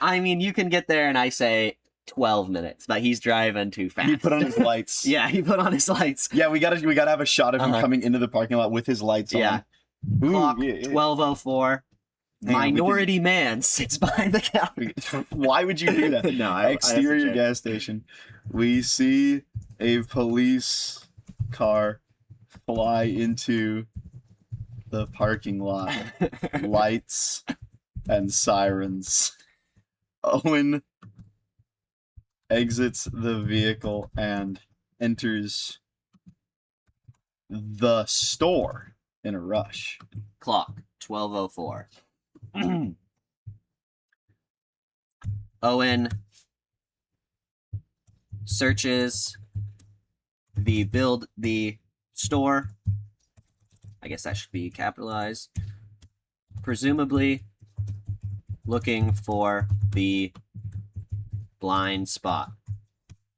I mean, you can get there in, I say, 12 minutes, but he's driving too fast. He put on his lights. Yeah, he put on his lights. Yeah, we gotta have a shot of him Uh-huh. coming into the parking lot with his lights Yeah. on. Ooh, Clock, yeah. 12:04. Hang on, we Minority man sits behind the counter. Why would you do that? No, I Exterior that's gas station. We see a police car fly into the parking lot. Lights and sirens. Owen exits the vehicle and enters the store in a rush. Clock, 12:04. Owen searches the store. I guess that should be capitalized. Presumably looking for the blind spot.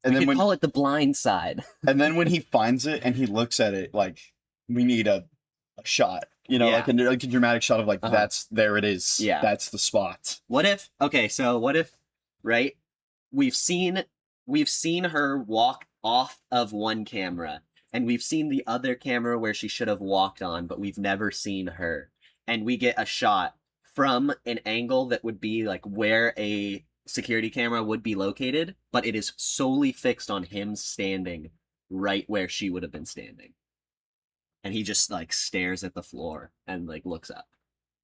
And We then could call it the blind side. and then when he finds it and he looks at it, like, we need a shot, you know, Yeah. like a dramatic shot of like, Uh-huh. there it is. Yeah. That's the spot. What if right? We've seen her walk off of one camera, and we've seen the other camera where she should have walked on, but we've never seen her. And we get a shot from an angle that would be like where a security camera would be located, but it is solely fixed on him standing right where she would have been standing. And he just like stares at the floor and like looks up.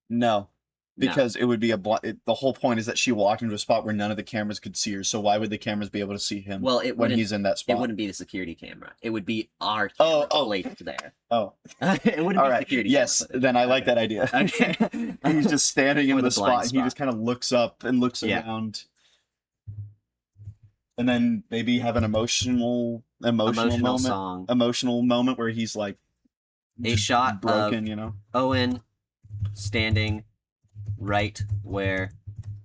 No. No. Because it would be the whole point is that she walked into a spot where none of the cameras could see her. So why would the cameras be able to see him Well, it when wouldn't. he's in that spot? It wouldn't be the security camera. It would be our camera Oh. placed there. Oh, It wouldn't all be right. security. Yes, camera footage. then I like Okay. that idea. Okay. He's just standing in For the the blind spot, and he spot. just kind of looks up and looks Yeah. around, and then maybe have an emotional moment, song. emotional moment where he's like A just shot broken, you know. Owen standing right where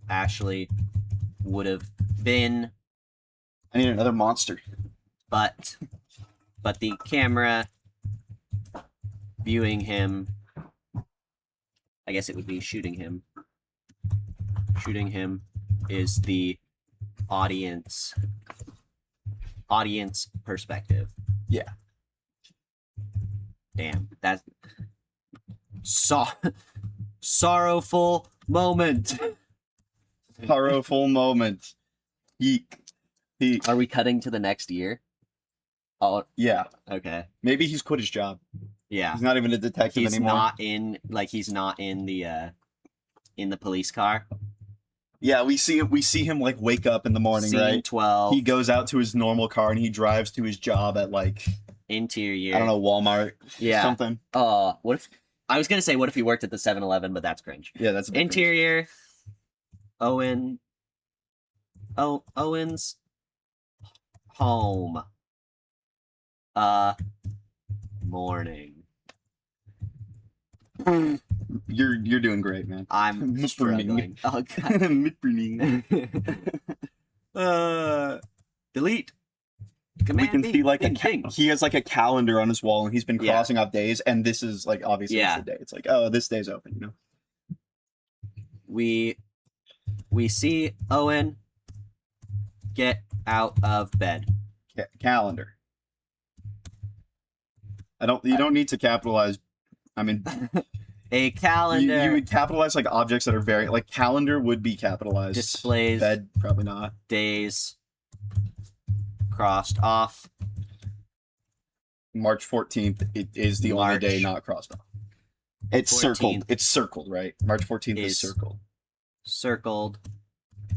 Ashley would have been, I need another monster. but the camera viewing him, I guess it would be shooting him. Shooting him is the audience perspective. Yeah. Damn, that's sorrowful moment. Powerful moment. Eek. Are we cutting to the next year? Oh, Yeah. okay. Maybe he's quit his job. Yeah. He's not even a detective He's anymore. not in the police car. Yeah, we see him like wake up in the morning, Scene right? 12. He goes out to his normal car and he drives to his job at like Interior. I don't know, Walmart, Yeah. something. What if I was gonna say what if he worked at the 7-Eleven, but that's cringe. Yeah, that's a bit cringe. Interior. Owen's home. Morning. You're doing great, man. I'm Morning. struggling. Oh god. Morning. Delete. We Command can B. see like Ding, ding. he has like a calendar on his wall and he's been Yeah. crossing off days, and this is like obviously Yeah. it's the day. It's like, oh, this day's open, you know. We see Owen get out of bed. Calendar. You don't need to capitalize. I mean, A calendar you would capitalize like objects that are very like calendar would be capitalized. displays Bed probably not. days crossed off. March 14th it is the only March day not crossed off. It's 14th circled. It's circled, right? March 14th is is- circled. Circled,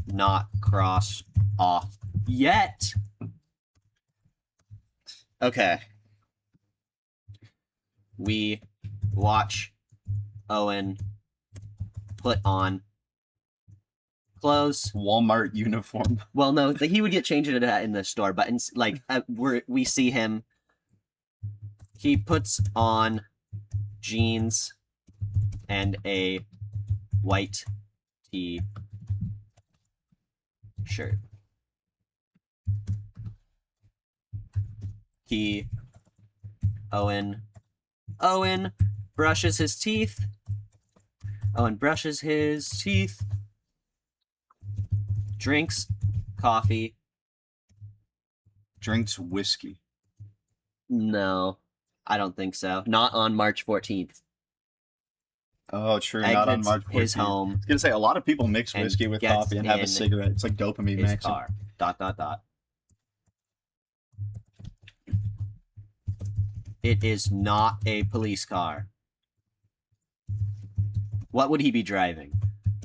not crossed off yet. Okay. We watch Owen put on clothes. Walmart uniform. Well, no, he would get changed into that in the store, but we see him. He puts on jeans and a white t-shirt. Owen brushes his teeth. Owen brushes his teeth. Drinks coffee. Drinks whiskey. No, I don't think so. Not on March 14th. Oh, true. Not on Exits March 14th. his home I was gonna say a lot of people mix and whiskey with gets coffee and have a in cigarette. It's like dopamine his mixing. car. ... It is not a police car. What would he be driving?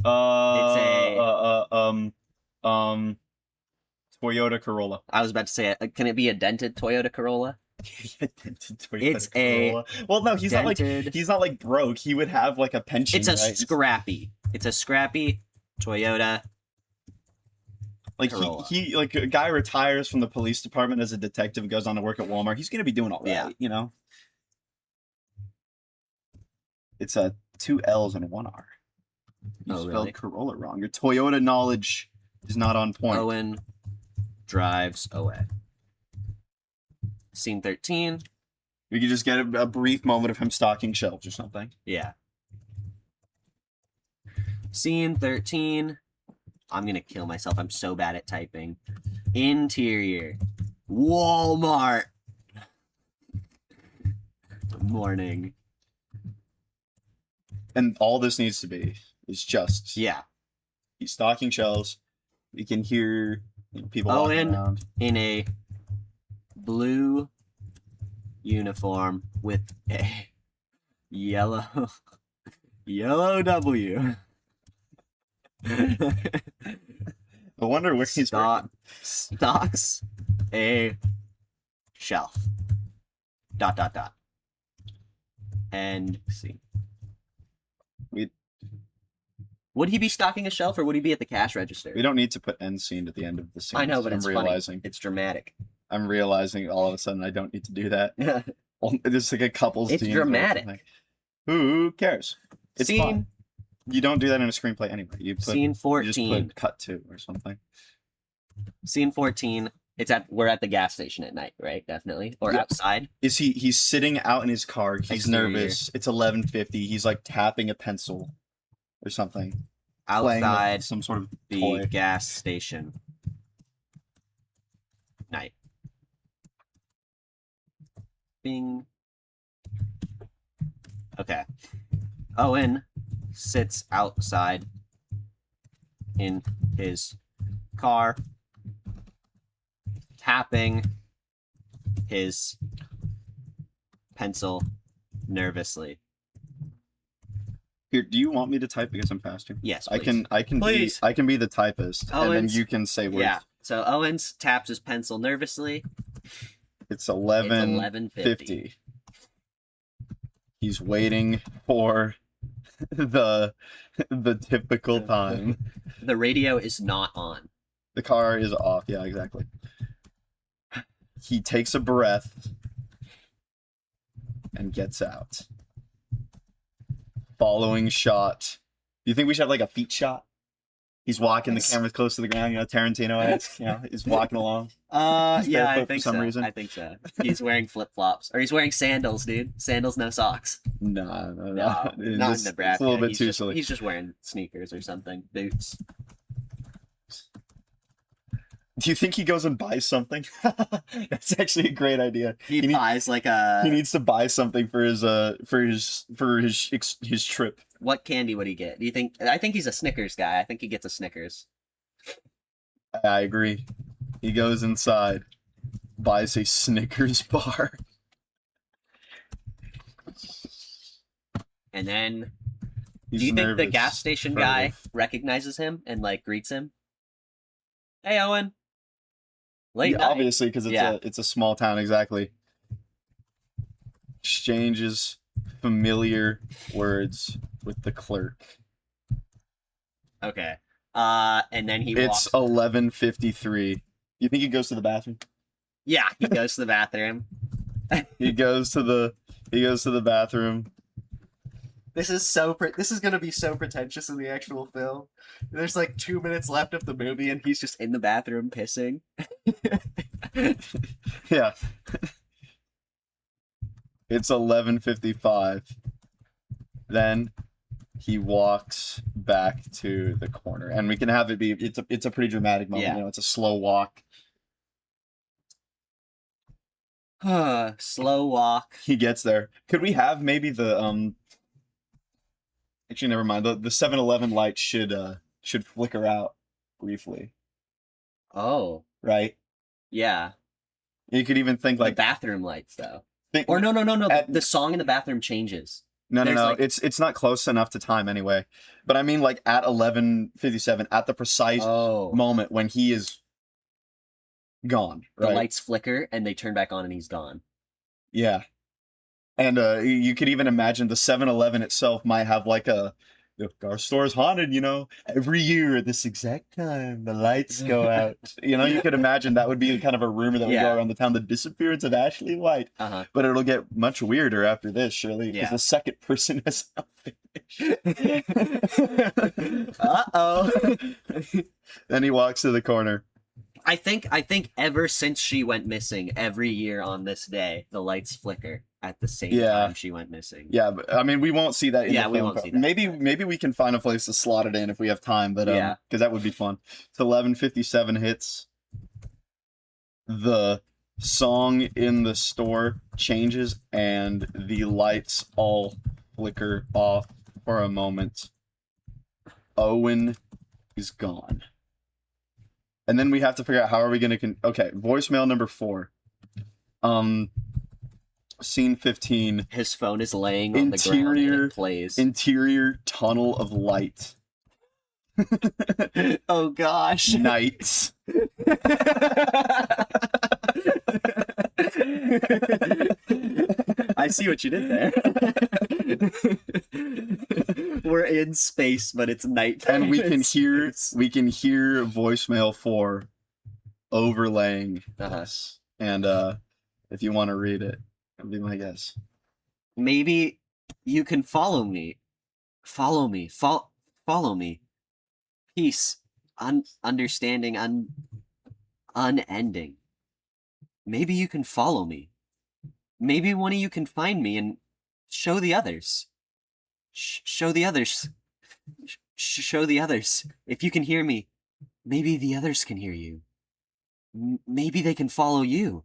Toyota Corolla. I was about to say, can it be a dented Toyota Corolla? It's a well, no, he's dented- not like broke. He would have like a pension. It's a right? scrappy. It's a scrappy Toyota. Like Corolla. he like a guy retires from the police department as a detective, goes on to work at Walmart. He's gonna be doing all right, Yeah. you know. It's a 2 L's and 1 R. You Oh, spelled really? Corolla wrong. Your Toyota knowledge is not on point. Owen drives away. Scene 13. We could just get a brief moment of him stocking shelves or something. Yeah. Scene 13. I'm gonna kill myself. I'm so bad at typing. Interior. Walmart. Morning. And all this needs to be is just Yeah. he's stocking shelves. We can hear people walking Owen around. in a blue uniform with a yellow W. I wonder where he's working. Stocks a shelf. ... And see. Would he be stocking a shelf or would he be at the cash register? We don't need to put end scene at the end of the scene. I know, but I'm it's realizing. funny. It's dramatic. I'm realizing all of a sudden I don't need to do that. There's like a couple It's scenes where dramatic. like, who cares? It's Scene fun. You don't do that in a screenplay anyway. You put Scene you just 14. put cut to or something. Scene 14. We're at the gas station at night, right? Definitely. Or Yeah. outside. He's sitting out in his car. He's Exterior. nervous. It's 11:50. He's like tapping a pencil or something. Playing with Outside some sort of the toy. gas station. Night. Bing. Okay. Owen sits outside in his car, tapping his pencil nervously. Here, do you want me to type because I'm faster? Yes, I please. can Please. be the typist, and then Owens- you can say words. Yeah. So Owens taps his pencil nervously. It's It's 11:50. 11:50. He's waiting for the typical time. The radio is not on. The car is off. Yeah, exactly. He takes a breath and gets out. Following shot. Do you think we should have like a feet shot? He's walking, the camera's close to the ground, Tarantino esque, he's walking along. He's Yeah, barefoot I for think some so. reason. I think so. He's wearing flip flops, or he's wearing sandals, dude. Sandals, no socks. No. No, It's not in just- Nebraska. It's a little bit He's too just, silly. He's just wearing sneakers or something, boots. Do you think he goes and buys something? That's actually a great idea. He buys like a. He needs to buy something for his trip. What candy would he get? Do you think? I think he's a Snickers guy. I think he gets a Snickers. I agree. He goes inside, buys a Snickers bar. And then, He's do you think the nervous, gas station guy furtive. recognizes him and like greets him? Hey, Owen. Late Yeah, night. obviously, because it's a small town. Exactly. Exchanges familiar words with the clerk. Okay. And then he It's walks. 11:53. You think he goes to the bathroom? Yeah, he goes to the bathroom. He goes to the bathroom. This is gonna be so pretentious in the actual film. There's like 2 minutes left of the movie, and he's just in the bathroom pissing. Yeah. It's 11:55. Then he walks back to the corner, and we can have it be. It's a pretty dramatic moment. Yeah. You know, it's a slow walk. Slow walk. He gets there. Could we have maybe the Actually, never mind. The 7-Eleven light should flicker out briefly, Oh, right? yeah. You could even think Like like bathroom lights, though. think, Or no. At- The song in the bathroom changes. no, there's like- it's not close enough to time anyway. But I mean, like at 11:57, at the precise Oh, moment when he is gone, the right? lights flicker and they turn back on and he's gone. Yeah. And you could even imagine the 7-Eleven itself might have like our store's haunted, you know, every year at this exact time the lights go out. You know, you could imagine that would be kind of a rumor that would Yeah. go around the town, the disappearance of Ashley White. Uh-huh. But it'll get much weirder after this, surely, because Yeah. the second person has not finished. Uh-oh. Then he walks to the corner. I think ever since she went missing, every year on this day, the lights flicker at the same Yeah. time she went missing. Yeah, but I mean, we won't see that. In Yeah, the we film won't pro- see that. Maybe we can find a place to slot it in if we have time, but Yeah. because that would be fun. It's 11:57 hits. The song in the store changes, and the lights all flicker off for a moment. Owen is gone, and then we have to figure out how are we going to. Okay, voicemail number 4. Scene 15. His phone is laying on the ground and Interior- it plays. Interior tunnel of light. Oh gosh. Nights. I see what you did there. We're in space, but it's night. And we can hear voicemail 4 overlaying Uh-huh. this. And if you want to read it, that'd be my guess. Maybe you can follow me. Follow me. Follow me. Peace. Understanding. Unending. Maybe you can follow me. Maybe one of you can find me and show the others. Show the others. Show the others. If you can hear me, maybe the others can hear you. Maybe they can follow you.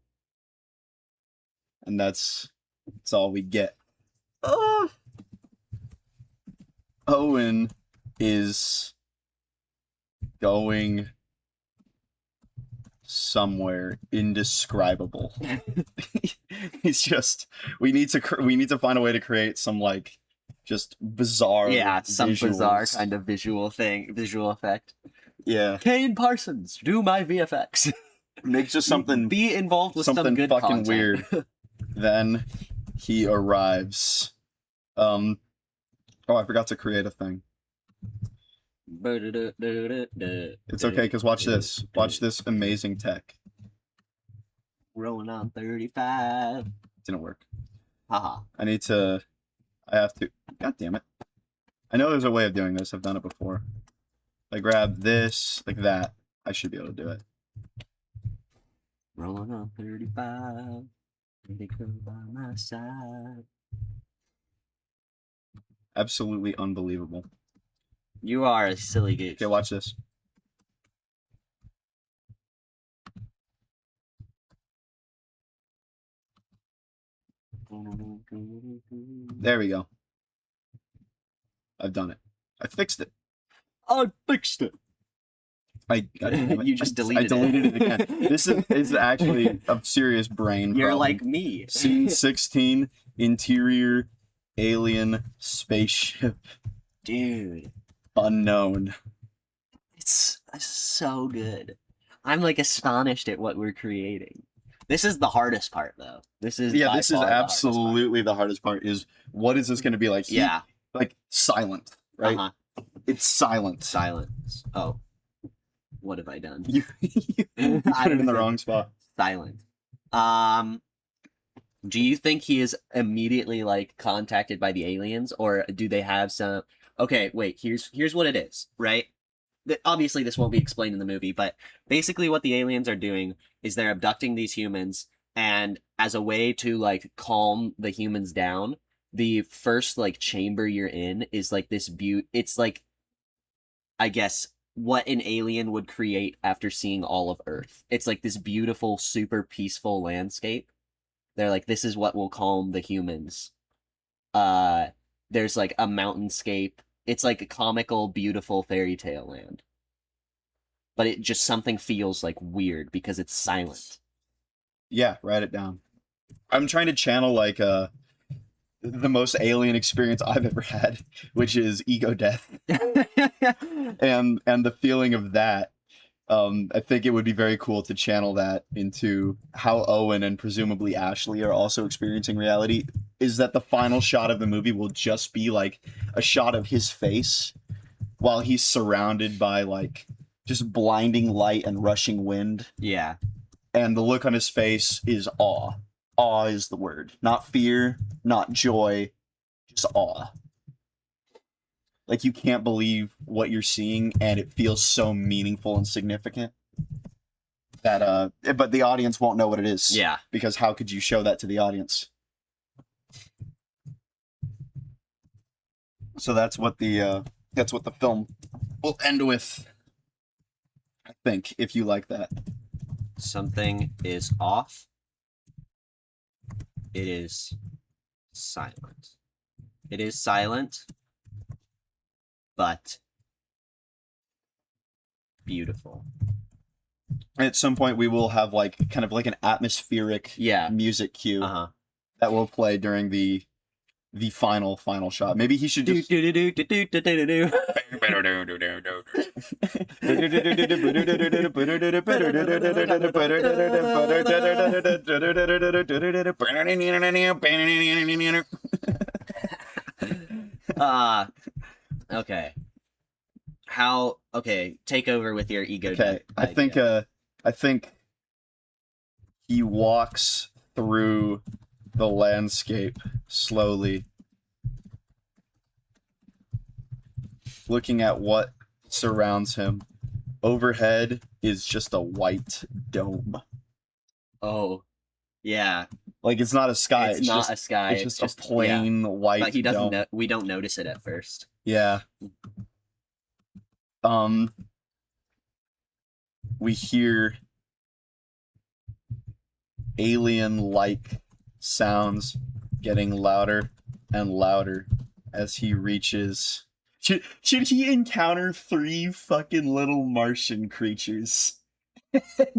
And that's all we get. Oh. Owen is going somewhere indescribable. He's just we need to find a way to create some like just bizarre Some bizarre visuals. kind of visual effect. Yeah, Kane Parsons, do my VFX. make just something Be involved with some something good fucking content. weird. Then he arrives. Oh, I forgot to create a thing. It's okay, because watch this. Watch this amazing tech. Rolling on 35. Didn't work. Haha. I have to. God damn it. I know there's a way of doing this. I've done it before. I grab this, like that. I should be able to do it. Rolling on 35. They come by my side. Absolutely unbelievable. You are a silly goose. Okay, watch this. There we go. I've done it. I fixed it. I fixed it. God damn it. You just I deleted deleted it. it again. This is actually a serious brain You're problem. like me. Scene 16, interior alien spaceship Dude. unknown. It's so good. I'm like astonished at what we're creating. This is the hardest part, though. This is Yeah, by this is far the hardest part. absolutely the hardest part. Is what is this going to be like? Yeah. Like silent, right? Uh-huh. It's silent. Silence. Oh, what have I done? You put it in the wrong spot. Silent. Do you think he is immediately like contacted by the aliens, or do they have some? Okay, wait. Here's what it is, right? Obviously, this won't be explained in the movie, but basically, what the aliens are doing is they're abducting these humans And as a way to like calm the humans down, the first like chamber you're in is like this it's like, I guess, what an alien would create after seeing all of Earth. It's like this beautiful, super peaceful landscape. They're like, this is what will calm the humans. There's like a mountainscape. It's like a comical, beautiful fairy tale land. But it just something feels like weird because it's silent. Yeah, write it down. I'm trying to channel like the most alien experience I've ever had, which is ego death, and the feeling of that. I think it would be very cool to channel that into how Owen and presumably Ashley are also experiencing reality. Is that the final shot of the movie will just be like a shot of his face while he's surrounded by like just blinding light and rushing wind, Yeah. and the look on his face is awe. Awe is the word. Not fear, not joy, just awe. Like you can't believe what you're seeing and it feels so meaningful and significant that but the audience won't know what it is. Yeah. Because how could you show that to the audience? So that's what the film will end with. I think, if you like that. Something is off. It is silent. It is silent, but beautiful. At some point, we will have like kind of like an atmospheric music cue that will play during the final shot. Maybe he should just. Okay. Take over with your ego. Okay, I think he walks through the landscape slowly, looking at what surrounds him. Overhead is just a white dome. Oh, yeah. Like it's not a sky. It's not just a sky. It's just a plain white. But he doesn't. dome. We don't notice it at first. Yeah. We hear alien-like sounds getting louder and louder as he reaches. Should he encounter 3 fucking little Martian creatures?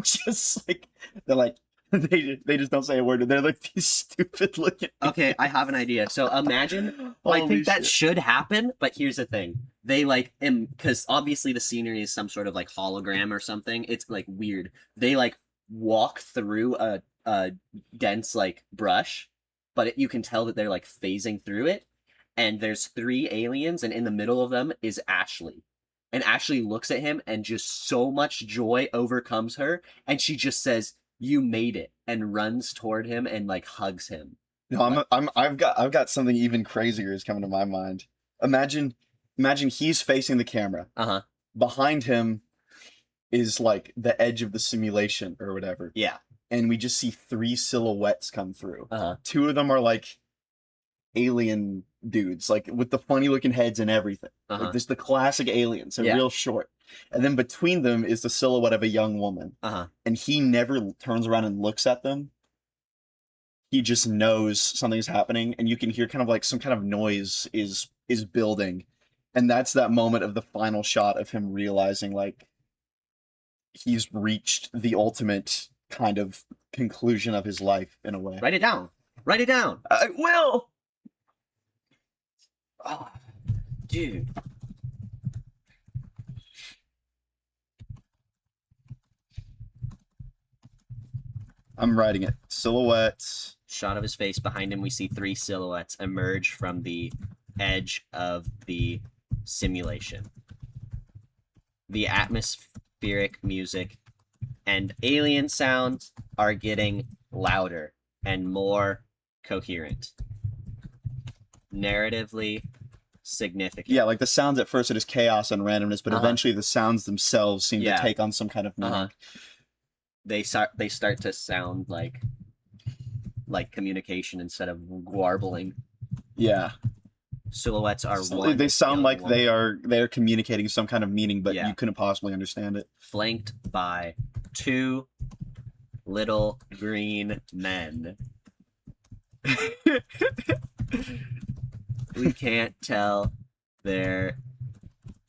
Just like they're like they just don't say a word. They're like these stupid looking. Okay, I have an idea. So imagine. I think that should happen, but here's the thing: they like because obviously the scenery is some sort of like hologram or something. It's like weird. They like walk through a dense like brush, but you can tell that they're like phasing through it. And there's 3 aliens, and in the middle of them is Ashley. And Ashley looks at him, and just so much joy overcomes her, and she just says, "You made it," and runs toward him and like hugs him. No, I've got something even crazier is coming to my mind. Imagine he's facing the camera. Behind him is like the edge of the simulation or whatever. Yeah. And we just see 3 silhouettes come through. 2 of them are like alien dudes, like with the funny looking heads and everything. Like just the classic aliens, and real short. And then between them is the silhouette of a young woman. And he never turns around and looks at them. He just knows something's happening, and you can hear kind of like some kind of noise is building. And that's that moment of the final shot of him realizing like he's reached the ultimate kind of conclusion of his life in a way. Write it down. Write it down. I will. Oh, dude. I'm writing it. Silhouettes. Shot of his face. Behind him, we see 3 silhouettes emerge from the edge of the simulation. The atmospheric music and alien sounds are getting louder and more coherent. Narratively significant. Yeah, like the sounds at first it is chaos and randomness, but eventually the sounds themselves seem to take on some kind of meaning. They start to sound like like communication instead of warbling. Yeah. Silhouettes are So one. they sound the like only one. they are communicating some kind of meaning, but Yeah. you couldn't possibly understand it. Flanked by 2 little green men. We can't tell they're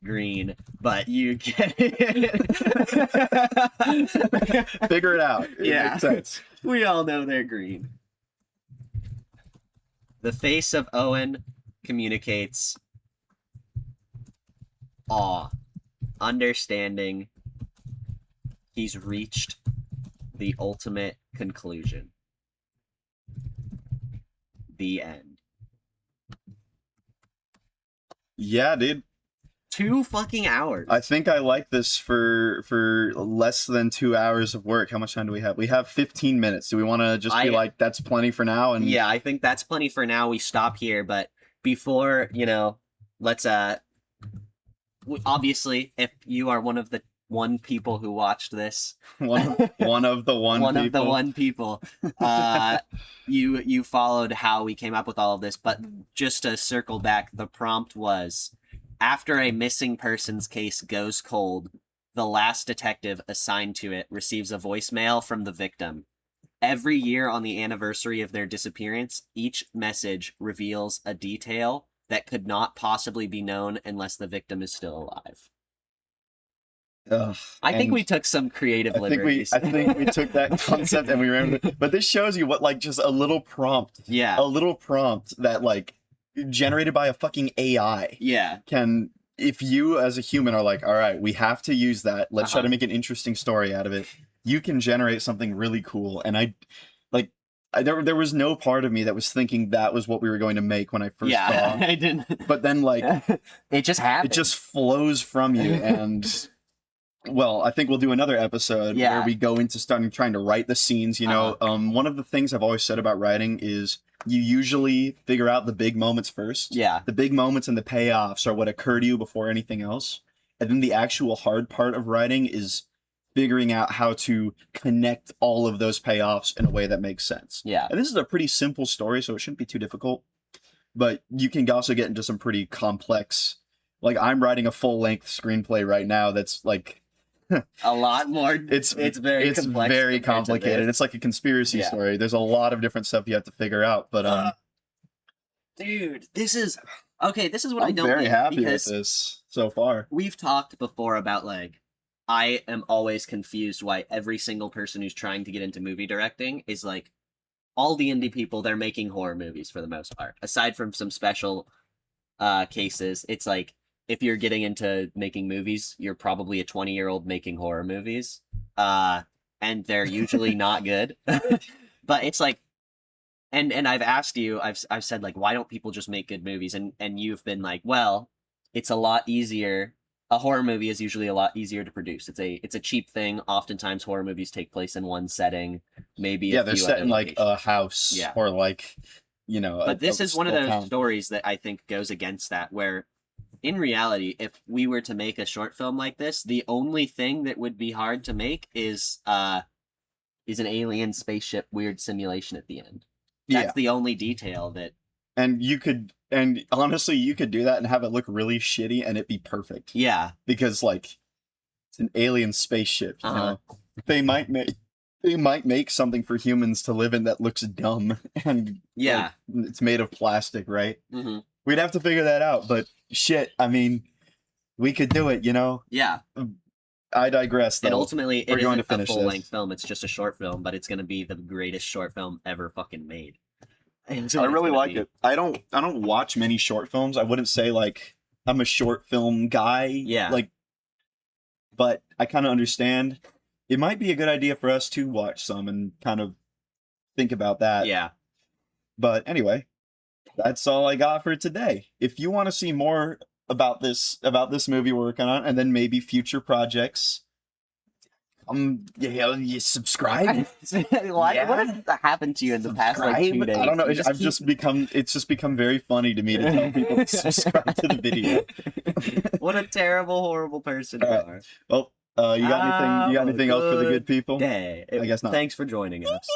green, but you get it. Figure it out. It Yeah. makes sense. We all know they're green. The face of Owen communicates awe, understanding. He's reached the ultimate conclusion. The end. Yeah, dude. 2 fucking hours. I think I like this for less than 2 hours of work. How much time do we have? We have 15 minutes. Do we want to just be like, that's plenty for now? And yeah, I think that's plenty for now. We stop here, but before, let's obviously, if you are one of the people who watched this, one of the one people, you followed how we came up with all of this. But just to circle back, the prompt was, after a missing persons case goes cold, the last detective assigned to it receives a voicemail from the victim. Every year on the anniversary of their disappearance, each message reveals a detail that could not possibly be known unless the victim is still alive. Ugh, I think we took some creative liberties. I think we took that concept and we ran with it. But this shows you what, like, just a little prompt. Yeah. A little prompt that, like, generated by a fucking AI. Yeah. Can, if you as a human are like, all right, we have to use that. Let's try to make an interesting story out of it. You can generate something really cool. And there was no part of me that was thinking that was what we were going to make when I first saw. I didn't. But then, like, it just happened. it just flows from you. And well, I think we'll do another episode where we go into trying to write the scenes. One of the things I've always said about writing is you usually figure out the big moments first. Yeah. The big moments and the payoffs are what occur to you before anything else. And then the actual hard part of writing is figuring out how to connect all of those payoffs in a way that makes sense. Yeah. And this is a pretty simple story, so it shouldn't be too difficult. But you can also get into some pretty complex, like, I'm writing a full-length screenplay right now that's like a lot more. It's very complex, very complicated. It's like a conspiracy story. There's a lot of different stuff you have to figure out. But dude, this is what I'm I don't. very think, happy with because this so far. We've talked before about, like, I am always confused why every single person who's trying to get into movie directing is like, all the indie people, they're making horror movies for the most part. Aside from some special cases, it's like, if you're getting into making movies, you're probably a 20-year-old making horror movies. And they're usually not good. But it's like, and I've asked you, I've said, like, why don't people just make good movies? And you've been like, well, it's a lot easier. A horror movie is usually a lot easier to produce. It's a cheap thing. Oftentimes horror movies take place in one setting. Maybe they're set in like a house or like, But this is one of those stories that I think goes against that, where in reality, if we were to make a short film like this, the only thing that would be hard to make is an alien spaceship weird simulation at the end. That's the only detail that. And honestly, you could do that and have it look really shitty and it be perfect. Yeah. Because, like, it's an alien spaceship, you know? They might make something for humans to live in that looks dumb and it's made of plastic, right? Mm-hmm. We'd have to figure that out, but shit, I mean, we could do it, Yeah. I digress, though. And ultimately, it isn't a full-length this. film. It's just a short film, but it's going to be the greatest short film ever fucking made. I really like it. I don't watch many short films. I wouldn't say, like, I'm a short film guy. Yeah. Like, but I kind of understand. It might be a good idea for us to watch some and kind of think about that. Yeah. But anyway, that's all I got for today. If you want to see more about this movie we're working on, and then maybe future projects, you subscribe. What has happened to you in the past like 2 days? I don't know. It's just become very funny to me to tell people to subscribe to the video. What a terrible, horrible person you are. Well, you got anything else for the good people? I guess not. Thanks for joining us.